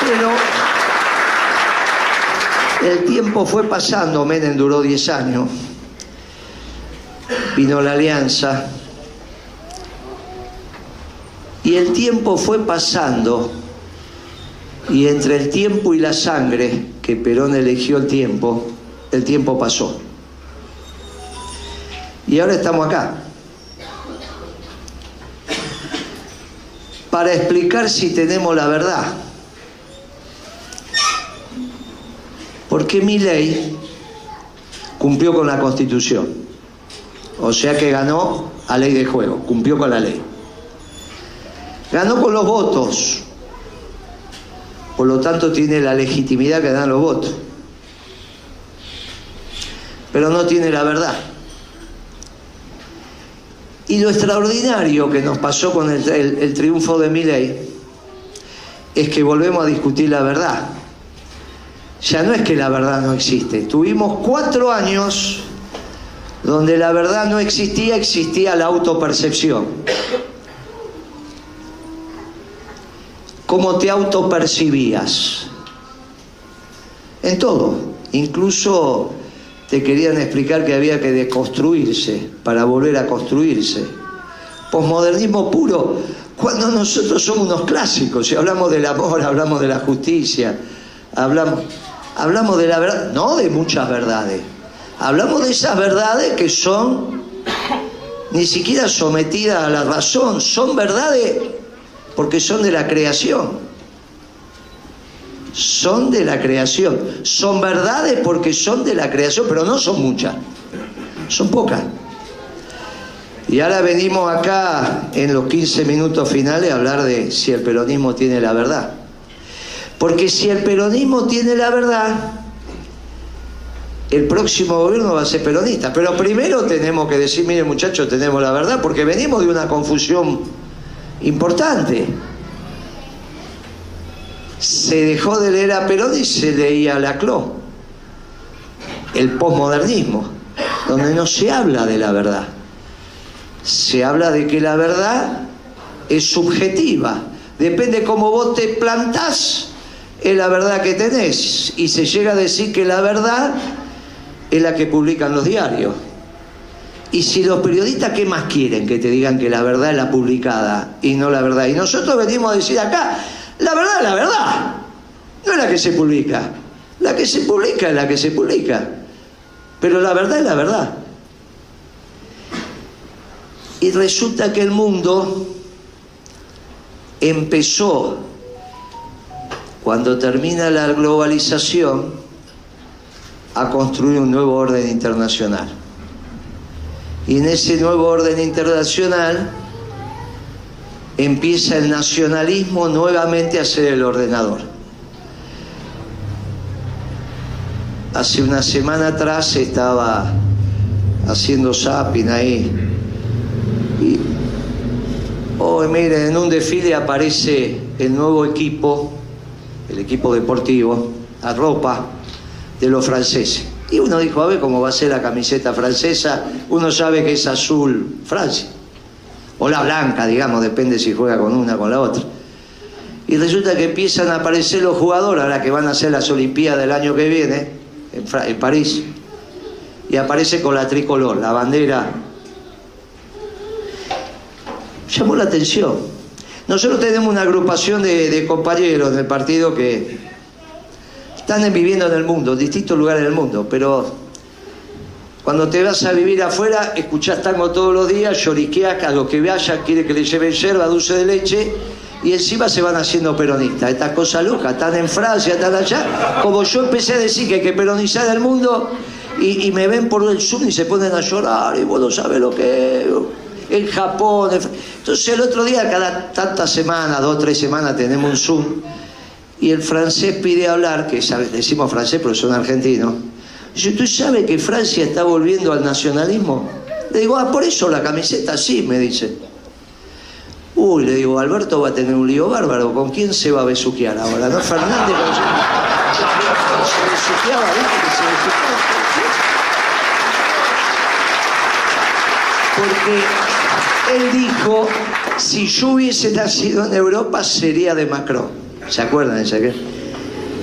Speaker 4: Pero el tiempo fue pasando, Menem duró 10 años. vino la Alianza, y el tiempo fue pasando, y entre el tiempo y la sangre, que Perón eligió el tiempo pasó. Y ahora estamos acá. Para explicar si tenemos la verdad. Porque Milei cumplió con la Constitución. O sea que ganó a ley de juego, cumplió con la ley. Ganó con los votos. Por lo tanto tiene la legitimidad que dan los votos. Pero no tiene la verdad. Y lo extraordinario que nos pasó con el triunfo de Milei es que volvemos a discutir la verdad. Ya no es que la verdad no existe. Tuvimos 4 años donde la verdad no existía, existía la autopercepción. ¿Cómo te autopercibías? En todo. Incluso te querían explicar que había que deconstruirse para volver a construirse. Posmodernismo puro, cuando nosotros somos unos clásicos. Si hablamos del amor, hablamos de la justicia, hablamos de la verdad, no de muchas verdades. Hablamos de esas verdades que son ni siquiera sometidas a la razón, son verdades porque son de la creación. Son de la creación. Son verdades porque son de la creación, pero no son muchas. Son pocas. Y ahora venimos acá en los 15 minutos finales a hablar de si el peronismo tiene la verdad. Porque si el peronismo tiene la verdad, el próximo gobierno va a ser peronista. Pero primero tenemos que decir, miren muchachos, tenemos la verdad, porque venimos de una confusión importante. Se dejó de leer a Perón y se leía a Laclau, el posmodernismo, donde no se habla de la verdad. Se habla de que la verdad es subjetiva, depende cómo vos te plantás, es la verdad que tenés, y se llega a decir que la verdad es la que publican los diarios. Y si los periodistas, ¿qué más quieren? Que te digan que la verdad es la publicada y no la verdad. Y nosotros venimos a decir acá, la verdad es la verdad, no es la que se publica. La que se publica es la que se publica, pero la verdad es la verdad. Y resulta que el mundo empezó, cuando termina la globalización, a construir un nuevo orden internacional. Y en ese nuevo orden internacional empieza el nacionalismo nuevamente a ser el ordenador. Hace una semana atrás estaba haciendo zapping ahí y hoy miren, en un desfile aparece el nuevo equipo, el equipo deportivo, la ropa de los franceses. Y uno dijo, a ver cómo va a ser la camiseta francesa. Uno sabe que es azul Francia, o la blanca, digamos, depende si juega con una o con la otra. Y resulta que empiezan a aparecer los jugadores, ahora que van a hacer las Olimpiadas del año que viene, en París, y aparece con la tricolor, la bandera. Llamó la atención. Nosotros tenemos una agrupación de compañeros del partido que están viviendo en el mundo, en distintos lugares del mundo, pero cuando te vas a vivir afuera, escuchás tango todos los días, lloriqueás, a los que vayan quiere que le lleven yerba, dulce de leche, y encima se van haciendo peronistas. Estas cosas locas, están en Francia, están allá. Como yo empecé a decir que hay que peronizar el mundo, y me ven por el Zoom y se ponen a llorar, y vos no sabés lo que es, en Japón. Entonces el otro día, cada tantas semanas, 2 o 3 semanas, tenemos un Zoom, y el francés pide hablar, que decimos francés pero son argentinos. Dice, ¿tú sabes que Francia está volviendo al nacionalismo? Le digo, por eso la camiseta sí, me dice. Uy, le digo, Alberto va a tener un lío bárbaro. ¿Con quién se va a besuquear ahora? ¿No, Fernández? Se besuqueaba, ¿viste? Que se besuqueaba. Porque él dijo, si yo hubiese nacido en Europa, sería de Macron. ¿Se acuerdan de ese?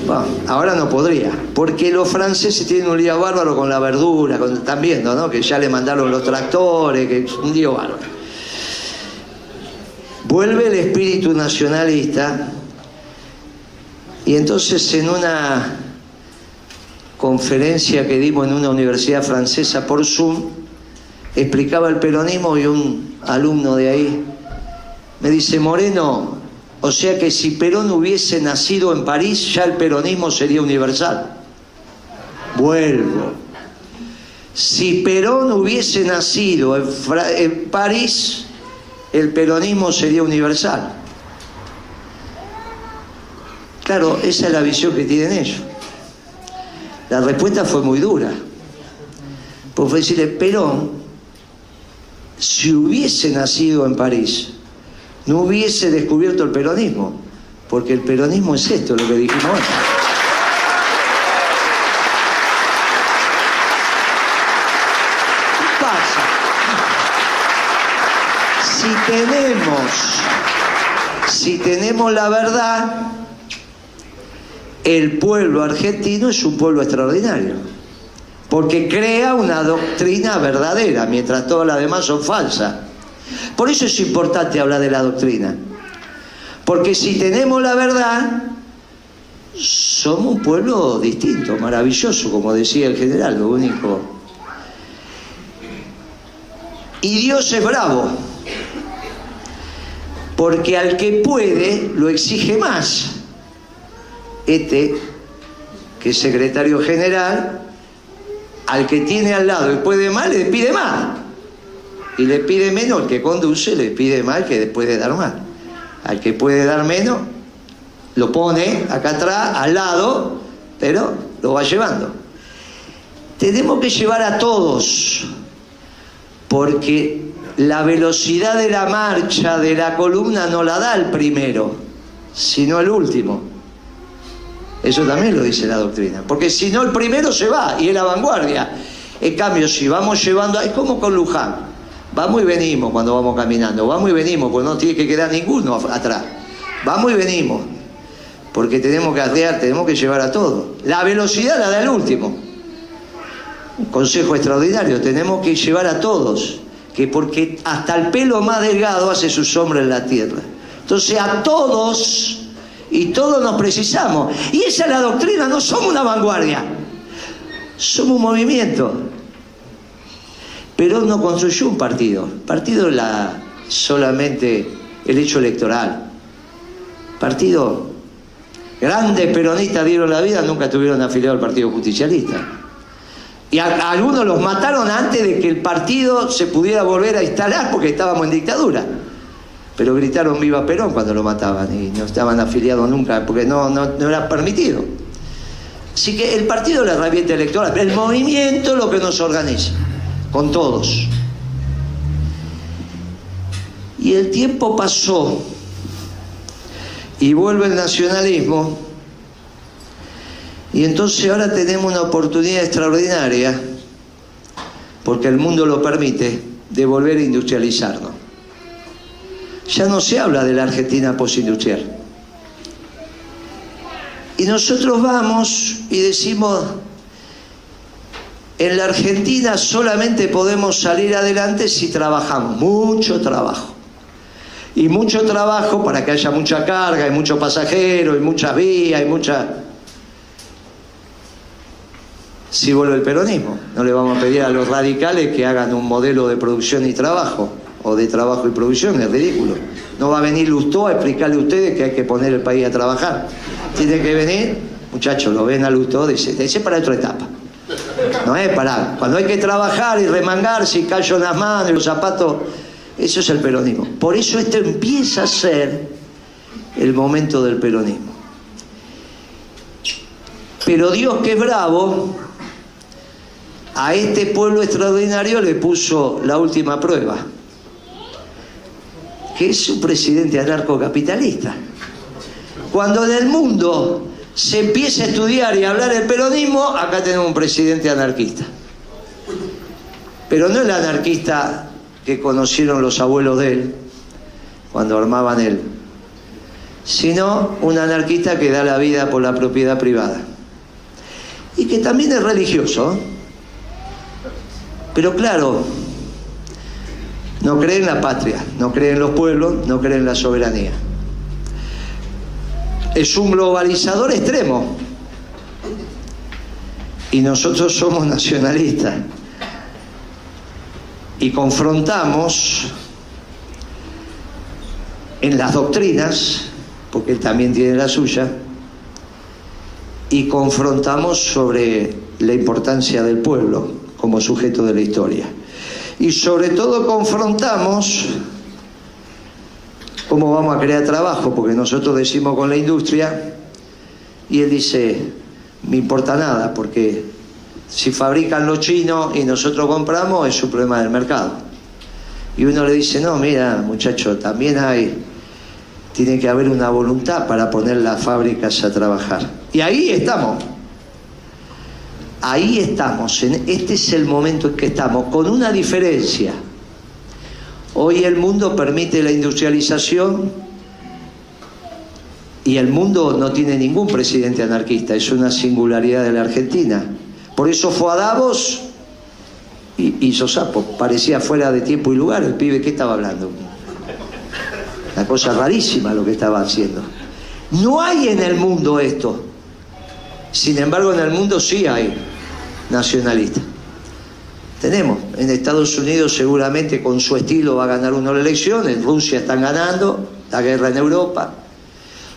Speaker 4: Bueno, ahora no podría, porque los franceses tienen un lío bárbaro con la verdura, están viendo, ¿no? Que ya le mandaron los tractores, que es un lío bárbaro. Vuelve el espíritu nacionalista y entonces en una conferencia que dimos en una universidad francesa por Zoom, explicaba el peronismo y un alumno de ahí me dice: Moreno, o sea que si Perón hubiese nacido en París, ya el peronismo sería universal. Vuelvo. Si Perón hubiese nacido en París, el peronismo sería universal. Claro, esa es la visión que tienen ellos. La respuesta fue muy dura. Pues fue decirle: Perón, si hubiese nacido en París, no hubiese descubierto el peronismo, porque el peronismo es esto, lo que dijimos antes. ¿Qué pasa? Si tenemos la verdad, el pueblo argentino es un pueblo extraordinario, porque crea una doctrina verdadera, mientras todas las demás son falsas. Por eso es importante hablar de la doctrina, porque si tenemos la verdad, somos un pueblo distinto, maravilloso, como decía el general, lo único. Y Dios es bravo, porque al que puede lo exige más. Que es secretario general, al que tiene al lado y puede más, le pide más. Y le pide menos, el que conduce le pide más, que puede dar más. Al que puede dar menos, lo pone acá atrás, al lado, pero lo va llevando. Tenemos que llevar a todos, porque la velocidad de la marcha de la columna no la da el primero, sino el último. Eso también lo dice la doctrina, porque si no el primero se va y es la vanguardia. En cambio, si vamos llevando, es como con Luján, vamos y venimos cuando vamos caminando, vamos y venimos, porque no tiene que quedar ninguno atrás, vamos y venimos, porque tenemos que arrear, tenemos que llevar a todos. La velocidad la da el último. Un consejo extraordinario: tenemos que llevar a todos, que porque hasta el pelo más delgado hace su sombra en la tierra. Entonces a todos, y todos nos precisamos, y esa es la doctrina. No somos una vanguardia, somos un movimiento. Perón no construyó un partido. Partido es solamente el hecho electoral. Partido, grandes peronistas dieron la vida, nunca estuvieron afiliados al Partido Justicialista. Y a algunos los mataron antes de que el partido se pudiera volver a instalar, porque estábamos en dictadura. Pero gritaron viva Perón cuando lo mataban, y no estaban afiliados nunca, porque no era permitido. Así que el partido es la herramienta electoral, el movimiento es lo que nos organiza, con todos. Y el tiempo pasó, y vuelve el nacionalismo, y entonces ahora tenemos una oportunidad extraordinaria, porque el mundo lo permite, de volver a industrializarnos. Ya no se habla de la Argentina postindustrial. Y nosotros vamos y decimos: en la Argentina solamente podemos salir adelante si trabajamos, mucho trabajo. Y mucho trabajo para que haya mucha carga, y muchos pasajeros, y muchas vías, y mucha... Si vuelve el peronismo, no le vamos a pedir a los radicales que hagan un modelo de producción y trabajo, o de trabajo y producción, es ridículo. No va a venir Lustó a explicarle a ustedes que hay que poner el país a trabajar. Tiene que venir, muchachos, lo ven a Lustó, dice para otra etapa. No es para, cuando hay que trabajar y remangarse y callo en las manos y los zapatos, eso es el peronismo. Por eso este empieza a ser el momento del peronismo. Pero Dios, que es bravo, a este pueblo extraordinario le puso la última prueba, que es un presidente anarcocapitalista. Cuando en el mundo se empieza a estudiar y a hablar del peronismo, acá tenemos un presidente anarquista. Pero no el anarquista que conocieron los abuelos de él cuando armaban sino un anarquista que da la vida por la propiedad privada. Y que también es religioso, pero claro, no cree en la patria, no cree en los pueblos, no cree en la soberanía. Es un globalizador extremo. Y nosotros somos nacionalistas. Y confrontamos en las doctrinas, porque él también tiene la suya, y confrontamos sobre la importancia del pueblo como sujeto de la historia. Y sobre todo confrontamos cómo vamos a crear trabajo, porque nosotros decimos con la industria, y él dice, me importa nada, porque si fabrican los chinos y nosotros compramos, es un problema del mercado. Y uno le dice, no, mira, muchacho, también tiene que haber una voluntad para poner las fábricas a trabajar. Y ahí estamos. Ahí estamos. Este es el momento en que estamos, con una diferencia. Hoy el mundo permite la industrialización y el mundo no tiene ningún presidente anarquista. Es una singularidad de la Argentina. Por eso fue a Davos y hizo sapo. Parecía fuera de tiempo y lugar el pibe. ¿Qué estaba hablando? Una cosa rarísima lo que estaba haciendo. No hay en el mundo esto. Sin embargo, en el mundo sí hay nacionalistas. Tenemos. En Estados Unidos seguramente con su estilo va a ganar una elección. En Rusia están ganando. La guerra en Europa.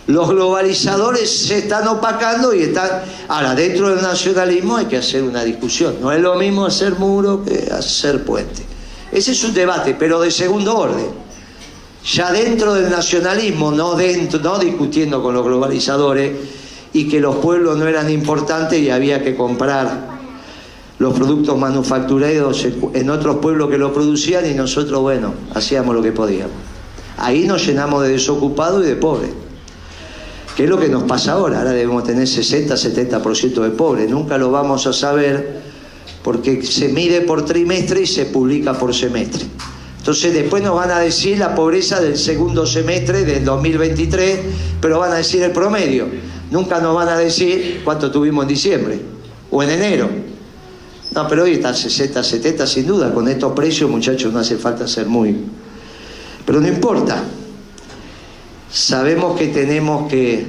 Speaker 4: Los globalizadores se están opacando y están... Ahora, dentro del nacionalismo hay que hacer una discusión. No es lo mismo hacer muro que hacer puente. Ese es un debate, pero de segundo orden. Ya dentro del nacionalismo, no discutiendo con los globalizadores y que los pueblos no eran importantes y había que comprar los productos manufacturados en otros pueblos que lo producían y nosotros, bueno, hacíamos lo que podíamos. Ahí nos llenamos de desocupados y de pobres. ¿Qué es lo que nos pasa ahora? Ahora debemos tener 60-70% de pobres. Nunca lo vamos a saber porque se mide por trimestre y se publica por semestre. Entonces después nos van a decir la pobreza del segundo semestre del 2023, pero van a decir el promedio. Nunca nos van a decir cuánto tuvimos en diciembre o en enero. No, pero hoy está 60-70 sin duda. Con estos precios, muchachos, no hace falta ser muy... Pero no importa. Sabemos que tenemos que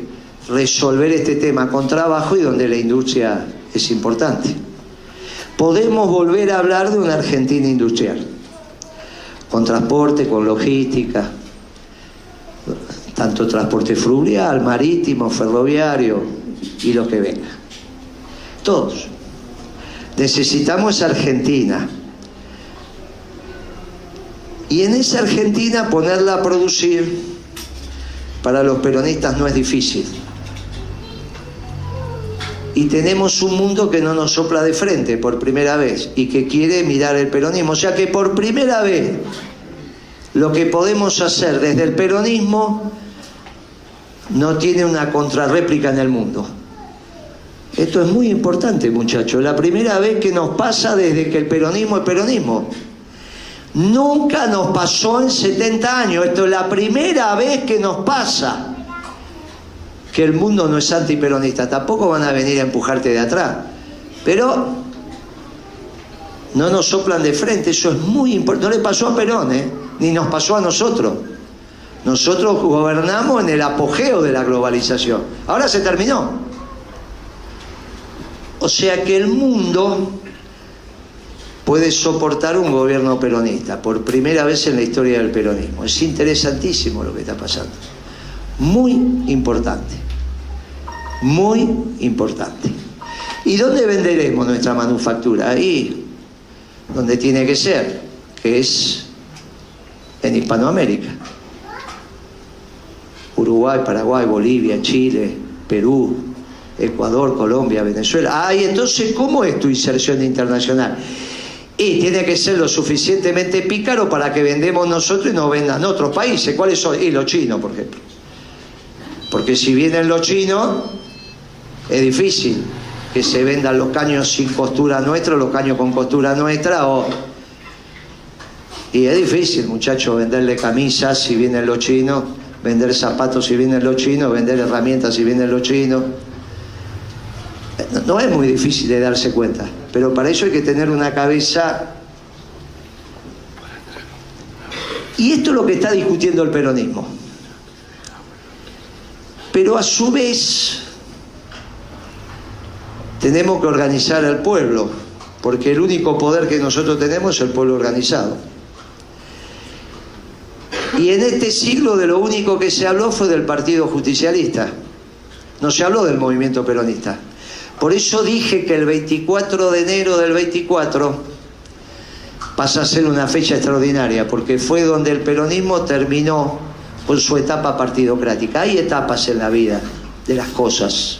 Speaker 4: resolver este tema con trabajo y donde la industria es importante. Podemos volver a hablar de una Argentina industrial, con transporte, con logística, tanto transporte fluvial, marítimo, ferroviario y lo que venga. Todos. Necesitamos Argentina. Y en esa Argentina ponerla a producir, para los peronistas no es difícil. Y tenemos un mundo que no nos sopla de frente por primera vez y que quiere mirar el peronismo. O sea que por primera vez lo que podemos hacer desde el peronismo no tiene una contrarréplica en el mundo. Esto es muy importante, muchachos. La primera vez que nos pasa desde que el peronismo es peronismo. Nunca nos pasó en 70 años. Esto es la primera vez que nos pasa. Que el mundo no es antiperonista. Tampoco van a venir a empujarte de atrás. Pero no nos soplan de frente. Eso es muy importante. No le pasó a Perón, ni nos pasó a nosotros. Nosotros gobernamos en el apogeo de la globalización. Ahora se terminó. O sea que el mundo puede soportar un gobierno peronista por primera vez en la historia del peronismo. Es interesantísimo lo que está pasando. Muy importante. Muy importante. ¿Y dónde venderemos nuestra manufactura? Ahí, donde tiene que ser, que es en Hispanoamérica. Uruguay, Paraguay, Bolivia, Chile, Perú, Ecuador, Colombia, Venezuela. Y entonces, ¿cómo es tu inserción internacional? Y tiene que ser lo suficientemente pícaro para que vendemos nosotros y no vendan otros países. ¿Cuáles son? Y los chinos, por ejemplo. Porque si vienen los chinos, es difícil que se vendan los caños sin costura nuestra, los caños con costura nuestra. Y es difícil, muchachos, venderle camisas si vienen los chinos. vender zapatos si vienen los chinos, vender herramientas si vienen los chinos. No es muy difícil de darse cuenta, pero para eso hay que tener una cabeza. Y esto es lo que está discutiendo el peronismo. Pero a su vez tenemos que organizar al pueblo, porque el único poder que nosotros tenemos es el pueblo organizado. Y en este siglo de lo único que se habló fue del Partido Justicialista. No se habló del movimiento peronista. Por eso dije que el 24 de enero del 24 pasa a ser una fecha extraordinaria, porque fue donde el peronismo terminó con su etapa partidocrática. Hay etapas en la vida de las cosas.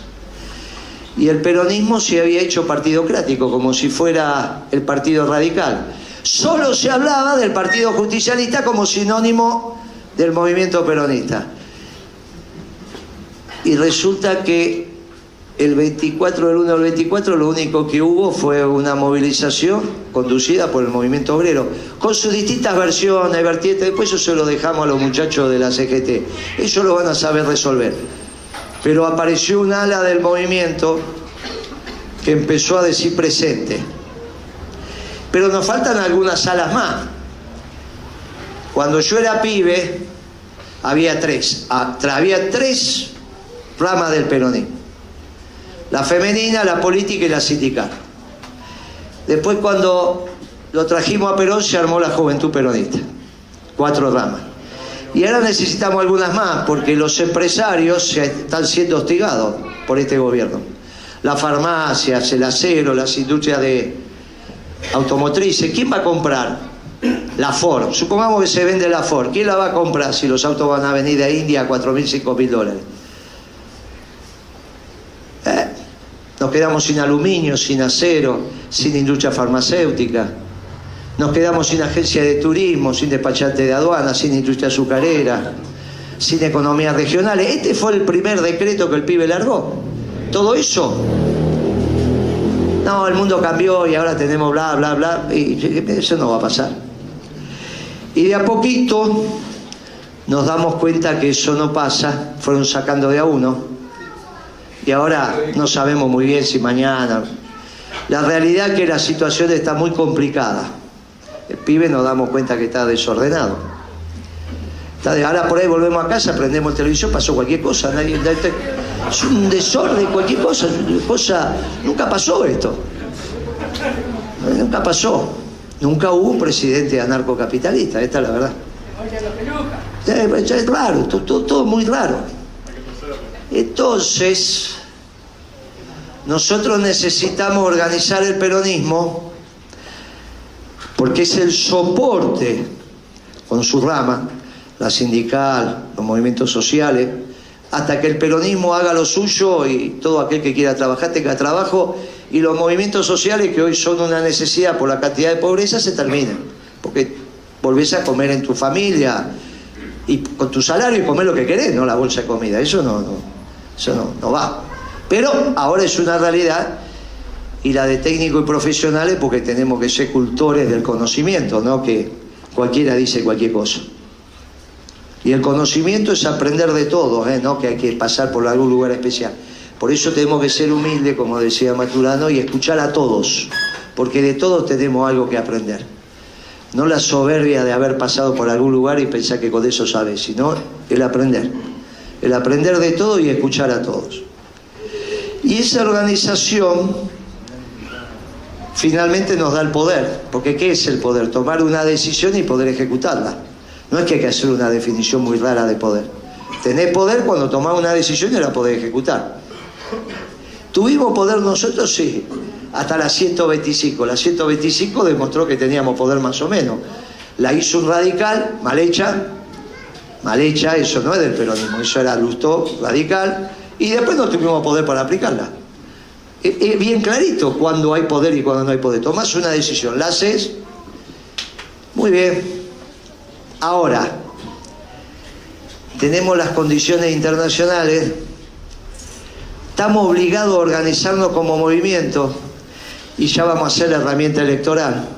Speaker 4: Y el peronismo se había hecho partidocrático, como si fuera el Partido Radical. Solo se hablaba del Partido Justicialista como sinónimo del movimiento peronista. Y resulta que el 24 del 1 al 24 lo único que hubo fue una movilización conducida por el movimiento obrero, con sus distintas versiones, vertientes. Después eso se lo dejamos a los muchachos de la CGT. Ellos lo van a saber resolver. Pero apareció un ala del movimiento que empezó a decir presente. Pero nos faltan algunas alas más. Cuando yo era pibe, había tres ramas del peronismo: la femenina, la política y la sindical. Después, cuando lo trajimos a Perón, se armó la Juventud Peronista. 4 ramas. Y ahora necesitamos algunas más, porque los empresarios están siendo hostigados por este gobierno. Las farmacias, el acero, las industrias de automotrices. ¿Quién va a comprar? La Ford. Supongamos que se vende la Ford. ¿Quién la va a comprar si los autos van a venir de India a 4.000, 5.000 dólares? Nos quedamos sin aluminio, sin acero, sin industria farmacéutica. Nos quedamos sin agencia de turismo, sin despachante de aduana, sin industria azucarera, sin economías regionales. Este fue el primer decreto que el pibe largó. Todo eso. No, el mundo cambió y ahora tenemos bla, bla, bla. Y eso no va a pasar. Y de a poquito nos damos cuenta que eso no pasa. Fueron sacando de a uno. Y ahora no sabemos muy bien si mañana. La realidad es que la situación está muy complicada. El pibe nos damos cuenta que está desordenado. Ahora por ahí volvemos a casa, prendemos el televisor, pasó cualquier cosa. Es un desorden, cualquier cosa. Nunca pasó esto. Nunca pasó. Nunca hubo un presidente anarcocapitalista, esta es la verdad. Es raro, todo muy raro. Entonces, nosotros necesitamos organizar el peronismo porque es el soporte con su rama, la sindical, los movimientos sociales, hasta que el peronismo haga lo suyo y todo aquel que quiera trabajar tenga trabajo, y los movimientos sociales, que hoy son una necesidad por la cantidad de pobreza, se terminen, porque volvés a comer en tu familia y con tu salario y comer lo que querés, no la bolsa de comida. Eso no va. Pero ahora es una realidad, y la de técnicos y profesionales, porque tenemos que ser cultores del conocimiento, no que cualquiera dice cualquier cosa. Y el conocimiento es aprender de todo, no que hay que pasar por algún lugar especial. Por eso tenemos que ser humildes, como decía Maturano, y escuchar a todos, porque de todos tenemos algo que aprender. No la soberbia de haber pasado por algún lugar y pensar que con eso sabes, sino el aprender. El aprender de todo y escuchar a todos. Y esa organización finalmente nos da el poder. Porque ¿qué es el poder? Tomar una decisión y poder ejecutarla. No es que hay que hacer una definición muy rara de poder. Tenés poder cuando tomás una decisión y la podés ejecutar. ¿Tuvimos poder nosotros? Sí. Hasta la 125. La 125 demostró que teníamos poder más o menos. La hizo un radical, mal hecha, eso no es del peronismo, eso era Lustó, radical, y después no tuvimos poder para aplicarla. Es bien clarito cuando hay poder y cuando no hay poder. Tomás una decisión, la haces, muy bien. Ahora, tenemos las condiciones internacionales, estamos obligados a organizarnos como movimiento, y ya vamos a hacer la herramienta electoral.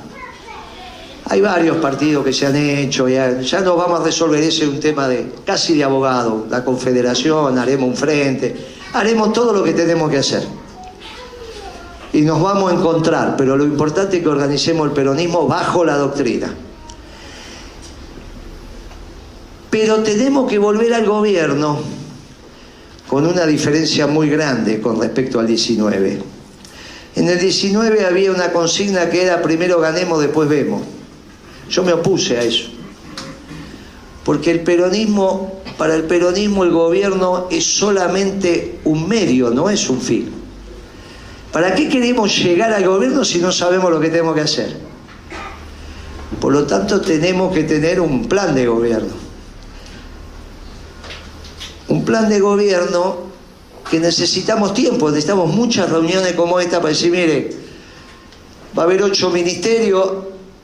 Speaker 4: Hay varios partidos que se han hecho, ya no vamos a resolver, ese es un tema casi de abogado, la confederación, haremos un frente, haremos todo lo que tenemos que hacer. Y nos vamos a encontrar, pero lo importante es que organicemos el peronismo bajo la doctrina. Pero tenemos que volver al gobierno con una diferencia muy grande con respecto al 19. En el 19 había una consigna que era primero ganemos, después vemos. Yo me opuse a eso. Porque para el peronismo el gobierno es solamente un medio, no es un fin. ¿Para qué queremos llegar al gobierno si no sabemos lo que tenemos que hacer? Por lo tanto, tenemos que tener un plan de gobierno. Un plan de gobierno que necesitamos tiempo, necesitamos muchas reuniones como esta para decir, mire, va a haber 8 ministerios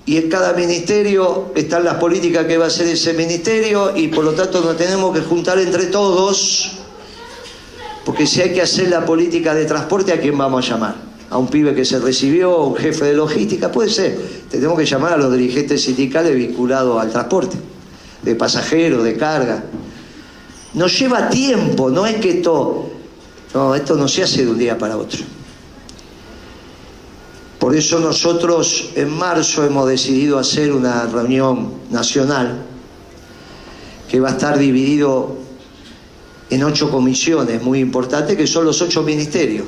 Speaker 4: y en cada ministerio están las políticas que va a hacer ese ministerio y por lo tanto nos tenemos que juntar entre todos, porque si hay que hacer la política de transporte, ¿a quién vamos a llamar? ¿A un pibe que se recibió, a un jefe de logística? Puede ser. Tenemos que llamar a los dirigentes sindicales vinculados al transporte, de pasajeros, de carga. Nos lleva tiempo, no es que esto no se hace de un día para otro. Por eso nosotros en marzo hemos decidido hacer una reunión nacional que va a estar dividido en 8 comisiones muy importantes, que son los 8 ministerios.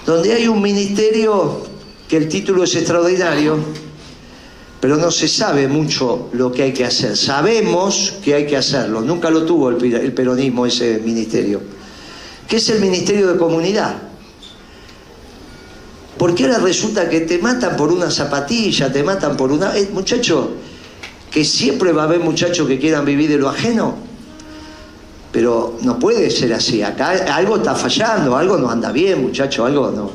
Speaker 4: Donde hay un ministerio que el título es extraordinario, pero no se sabe mucho lo que hay que hacer. Sabemos que hay que hacerlo, nunca lo tuvo el peronismo ese ministerio, que es el Ministerio de Comunidad. Porque ahora resulta que te matan por una zapatilla, te matan por una... muchachos, que siempre va a haber muchachos que quieran vivir de lo ajeno, pero no puede ser así. Acá algo está fallando, algo no anda bien, muchachos, algo no.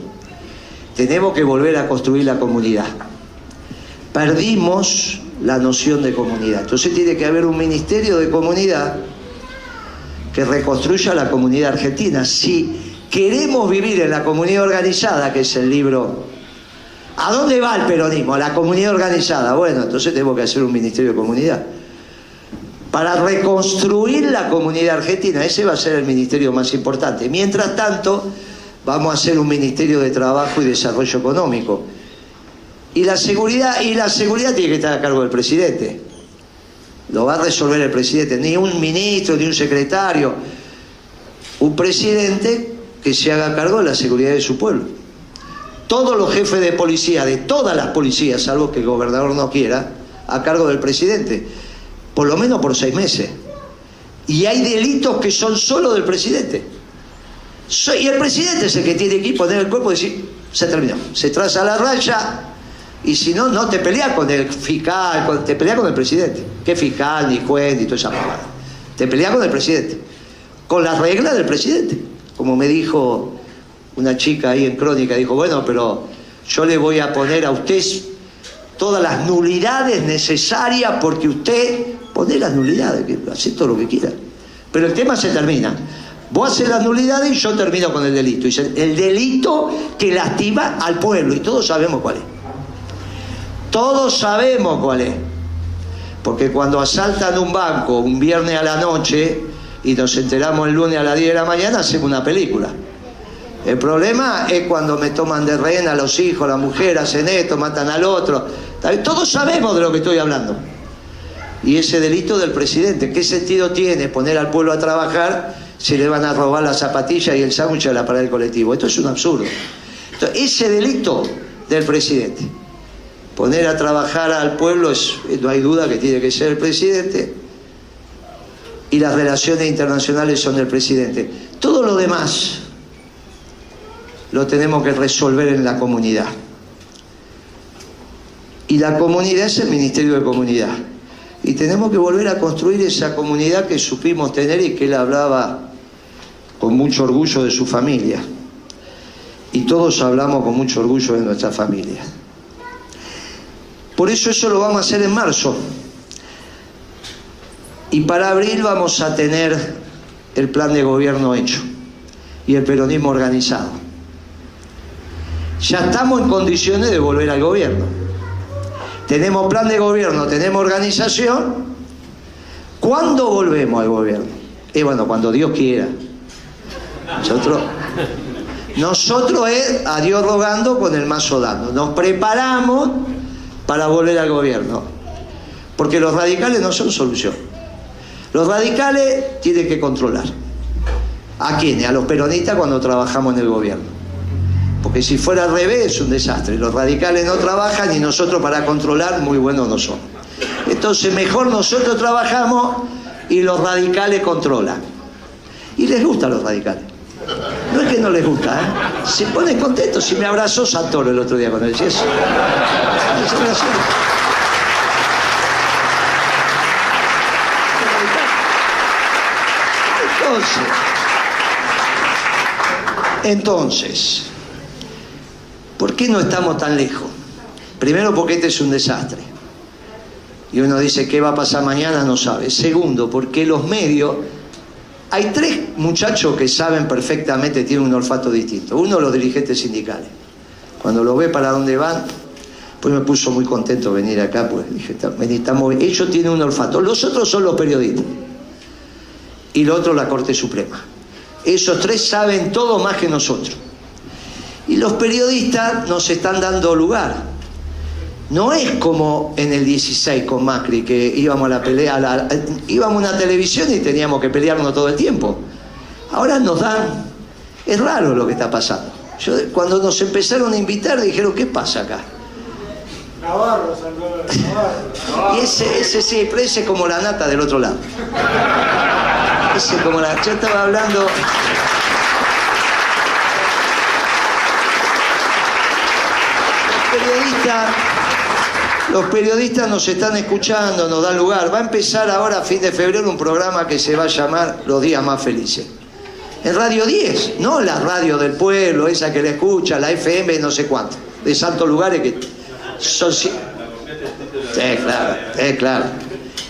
Speaker 4: Tenemos que volver a construir la comunidad. Perdimos la noción de comunidad. Entonces tiene que haber un ministerio de comunidad que reconstruya la comunidad argentina. Si queremos vivir en la comunidad organizada, que es el libro... ¿A dónde va el peronismo? A la comunidad organizada. Bueno, entonces tenemos que hacer un ministerio de comunidad. Para reconstruir la comunidad argentina, ese va a ser el ministerio más importante. Mientras tanto, vamos a hacer un ministerio de trabajo y desarrollo económico. Y la seguridad tiene que estar a cargo del presidente. Lo va a resolver el presidente. Ni un ministro, ni un secretario. Un presidente que se haga cargo de la seguridad de su pueblo. Todos los jefes de policía, de todas las policías, salvo que el gobernador no quiera, a cargo del presidente. Por lo menos por 6 meses. Y hay delitos que son solo del presidente. Y el presidente es el que tiene que poner el cuerpo y decir, se terminó. Se traza la raya. Y si no, no te peleas con el fiscal, te peleas con el presidente. ¿Qué fiscal, ni juez, ni toda esa pavada? Te peleas con el presidente. Con las reglas del presidente. Como me dijo una chica ahí en Crónica, dijo, bueno, pero yo le voy a poner a usted todas las nulidades necesarias porque usted pone las nulidades, que hace todo lo que quiera. Pero el tema se termina. Vos haces las nulidades y yo termino con el delito. Dice, el delito que lastima al pueblo. Y todos sabemos cuál es. Todos sabemos cuál es. Porque cuando asaltan un banco un viernes a la noche y nos enteramos el lunes a las 10 de la mañana, hacemos una película. El problema es cuando me toman de rehén a los hijos, a la mujer, hacen esto, matan al otro. Todos sabemos de lo que estoy hablando. Y ese delito del presidente, ¿qué sentido tiene poner al pueblo a trabajar si le van a robar la zapatilla y el sándwich a la parada del colectivo? Esto es un absurdo. Entonces, ese delito del presidente, poner a trabajar al pueblo, no hay duda que tiene que ser el presidente, y las relaciones internacionales son del presidente. Todo lo demás lo tenemos que resolver en la comunidad. Y la comunidad es el Ministerio de Comunidad. Y tenemos que volver a construir esa comunidad que supimos tener y que él hablaba con mucho orgullo de su familia. Y todos hablamos con mucho orgullo de nuestra familia. Por eso lo vamos a hacer en marzo. Y para abril vamos a tener el plan de gobierno hecho y el peronismo organizado. ya estamos en condiciones de volver al gobierno. Tenemos plan de gobierno, tenemos organización. ¿Cuándo volvemos al gobierno? Bueno, cuando Dios quiera. Nosotros es a Dios rogando con el mazo dando. Nos preparamos para volver al gobierno. Porque los radicales no son solución. Los radicales tienen que controlar. ¿A quiénes? A los peronistas cuando trabajamos en el gobierno. Porque si fuera al revés es un desastre. Los radicales no trabajan y nosotros para controlar muy buenos no somos. Entonces mejor nosotros trabajamos y los radicales controlan. Y les gusta a los radicales. No es que no les gusta, ¿eh? Se ponen contentos. Si me abrazó Santoro el otro día cuando decía eso. Entonces, ¿por qué no estamos tan lejos? Primero, porque este es un desastre. Y uno dice, ¿qué va a pasar mañana? No sabe. Segundo, porque los medios... Hay tres muchachos que saben perfectamente, tienen un olfato distinto. Uno, los dirigentes sindicales. Cuando lo ve para dónde van, pues me puso muy contento venir acá, pues dije, ellos tienen un olfato. Los otros son los periodistas. Y lo otro, la Corte Suprema. Esos tres saben todo más que nosotros. Y los periodistas nos están dando lugar. No es como en el 16 con Macri, que íbamos a la pelea, íbamos a una televisión y teníamos que pelearnos todo el tiempo. Ahora nos dan... Es raro lo que está pasando. Cuando nos empezaron a invitar, dijeron, ¿qué pasa acá?
Speaker 2: Navarro, Salvador, Navarro.
Speaker 4: Y ese sí, pero ese es como la nata del otro lado. Ese como la... Yo estaba hablando... Los periodistas nos están escuchando, nos dan lugar. Va a empezar ahora a fin de febrero un programa que se va a llamar Los Días Más Felices. En Radio 10, no la radio del pueblo, esa que la escucha, la FM no sé cuánto, de santos lugares que son... claro.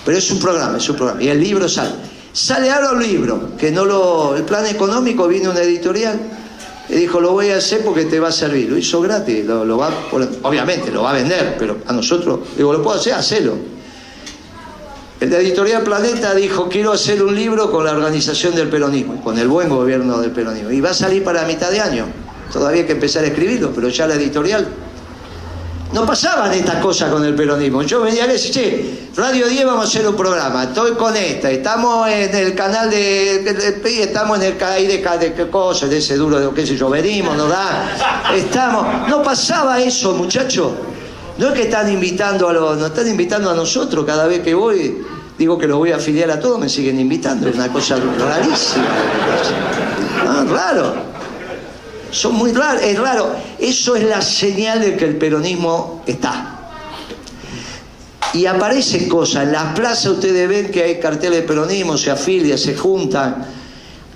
Speaker 4: Pero es un programa. Y el libro sale. Sale ahora un libro, que no lo... El plan económico, viene una editorial... Le dijo, lo voy a hacer porque te va a servir. Lo hizo gratis, obviamente lo va a vender, pero a nosotros, digo, ¿lo puedo hacer? Hacelo. El de Editorial Planeta dijo, quiero hacer un libro con la organización del peronismo, con el buen gobierno del peronismo. Y va a salir para mitad de año. Todavía hay que empezar a escribirlo, pero ya la editorial... No pasaban estas cosas con el peronismo. Yo venía a decir, che, Radio 10 vamos a hacer un programa, estoy con esta, estamos en el canal estamos en el canal de qué cosa, de ese duro, de qué sé yo, venimos, nos da, estamos... No pasaba eso, muchachos. No es que están invitando nos están invitando a nosotros cada vez que voy, digo que los voy a afiliar a todos, me siguen invitando, es una cosa rarísima. Raro. Son muy raros, es raro. Eso es la señal de que el peronismo está. Y aparecen cosas. En las plazas ustedes ven que hay carteles de peronismo, se afilian, se juntan.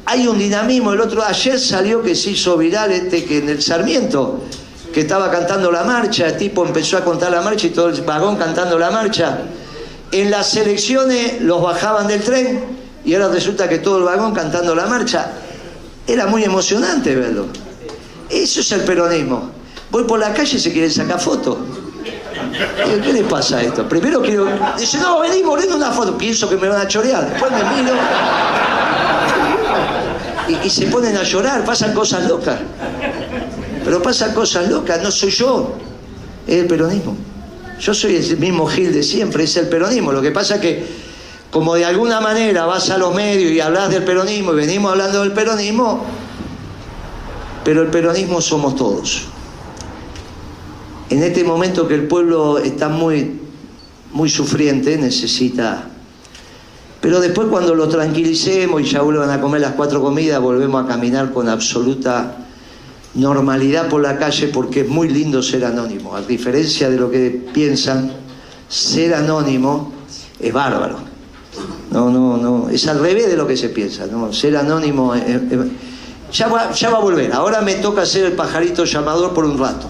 Speaker 4: Hay un dinamismo. Ayer salió que se hizo viral que en el Sarmiento, que estaba cantando la marcha, el tipo empezó a contar la marcha y todo el vagón cantando la marcha. En las elecciones los bajaban del tren y ahora resulta que todo el vagón cantando la marcha. Era muy emocionante verlo. Eso es el peronismo. Voy por la calle y se quieren sacar fotos. ¿Qué les pasa a esto? Primero quiero... Dice, no, vení, volviendo una foto. Pienso que me van a chorear. Después me miro. Y se ponen a llorar. Pasan cosas locas. Pero pasan cosas locas. No soy yo. Es el peronismo. Yo soy el mismo Gil de siempre. Es el peronismo. Lo que pasa es que, como de alguna manera vas a los medios y hablas del peronismo y venimos hablando del peronismo... Pero el peronismo somos todos. En este momento que el pueblo está muy sufriente, necesita... Pero después cuando lo tranquilicemos y ya vuelvan a comer las 4 comidas, volvemos a caminar con absoluta normalidad por la calle, porque es muy lindo ser anónimo. A diferencia de lo que piensan, ser anónimo es bárbaro. No, es al revés de lo que se piensa, ¿no? Ser anónimo... Ya va a volver. Ahora me toca ser el pajarito llamador por un rato.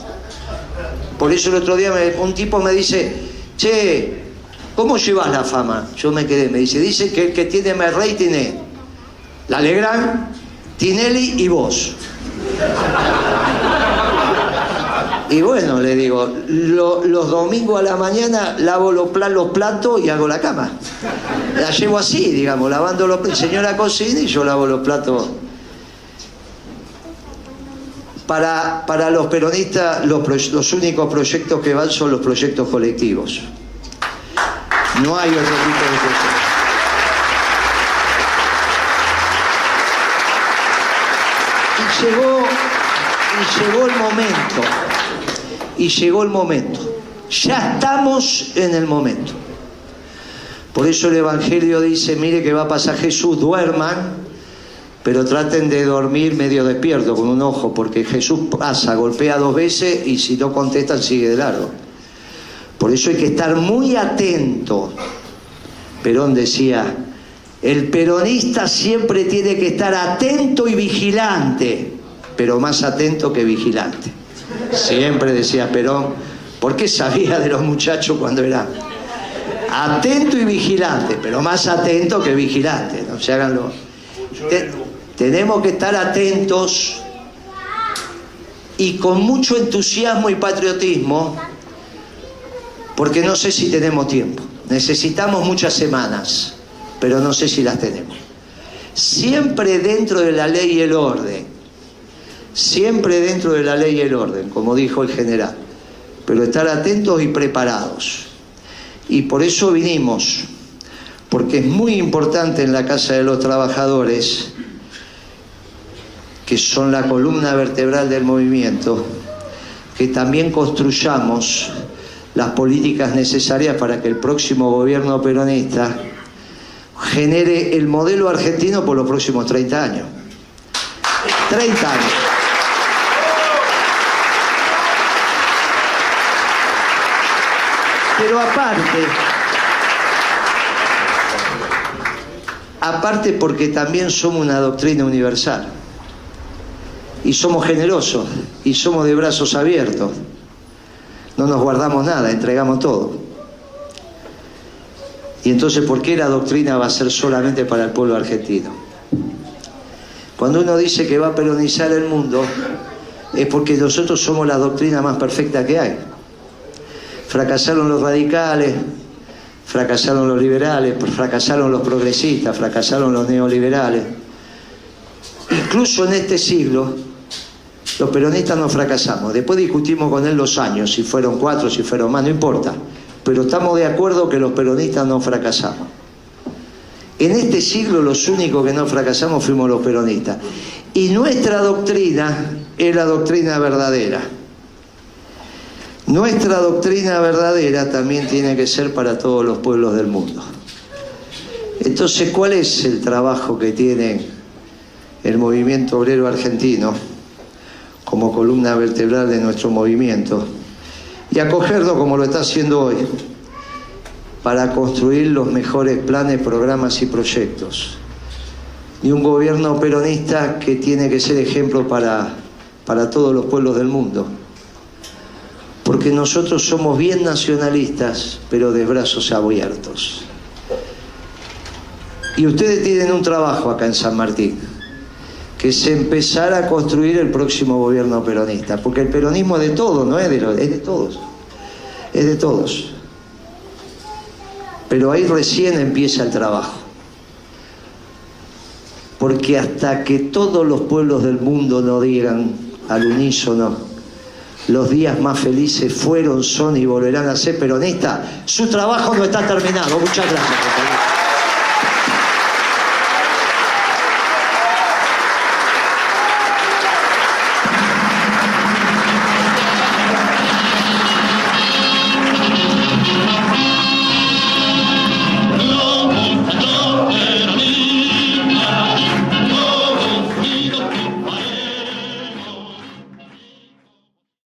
Speaker 4: Por eso el otro día un tipo me dice, che, ¿cómo llevas la fama? Yo me quedé, me dice que el que tiene más rating es la Legrand, Tinelli y vos. Y bueno, le digo, los domingos a la mañana lavo los platos y hago la cama. La llevo así, digamos, lavando los platos. Señora cocina y yo lavo los platos. Para los peronistas, los únicos proyectos que van son los proyectos colectivos. No hay otro tipo de proyectos. Y llegó el momento. Ya estamos en el momento. Por eso el Evangelio dice, mire que va a pasar Jesús, duerman, pero traten de dormir medio despierto, con un ojo, porque Jesús pasa, golpea 2 veces y si no contestan sigue de largo. Por eso hay que estar muy atento. Perón decía, el peronista siempre tiene que estar atento y vigilante, pero más atento que vigilante. Siempre decía Perón, porque sabía de los muchachos cuando era atento y vigilante, pero más atento que vigilante. No se hagan los... Tenemos que estar atentos y con mucho entusiasmo y patriotismo, porque no sé si tenemos tiempo. Necesitamos muchas semanas, pero no sé si las tenemos. Siempre dentro de la ley y el orden. Siempre dentro de la ley y el orden, como dijo el general. Pero estar atentos y preparados. Y por eso vinimos, porque es muy importante en la Casa de los Trabajadores, que son la columna vertebral del movimiento, que también construyamos las políticas necesarias para que el próximo gobierno peronista genere el modelo argentino por los próximos 30 años. 30 años. Pero aparte porque también somos una doctrina universal. Y somos generosos, y somos de brazos abiertos. No nos guardamos nada, entregamos todo. Y entonces, ¿por qué la doctrina va a ser solamente para el pueblo argentino? Cuando uno dice que va a peronizar el mundo, es porque nosotros somos la doctrina más perfecta que hay. Fracasaron los radicales, fracasaron los liberales, fracasaron los progresistas, fracasaron los neoliberales. Incluso en este siglo, los peronistas no fracasamos. Después discutimos con él los años, si fueron 4, si fueron más, no importa. Pero estamos de acuerdo que los peronistas no fracasamos. En este siglo los únicos que no fracasamos fuimos los peronistas. Y nuestra doctrina es la doctrina verdadera. Nuestra doctrina verdadera también tiene que ser para todos los pueblos del mundo. Entonces, ¿cuál es el trabajo que tiene el movimiento obrero argentino como columna vertebral de nuestro movimiento? Y acogerlo como lo está haciendo hoy, para construir los mejores planes, programas y proyectos. Y un gobierno peronista que tiene que ser ejemplo para todos los pueblos del mundo. Porque nosotros somos bien nacionalistas, pero de brazos abiertos. Y ustedes tienen un trabajo acá en San Martín, que es empezar a construir el próximo gobierno peronista. Porque el peronismo es de todos, no es de todos. Es de todos. Pero ahí recién empieza el trabajo. Porque hasta que todos los pueblos del mundo no digan al unísono, los días más felices fueron, son y volverán a ser peronistas, su trabajo no está terminado. Muchas gracias, compañeros.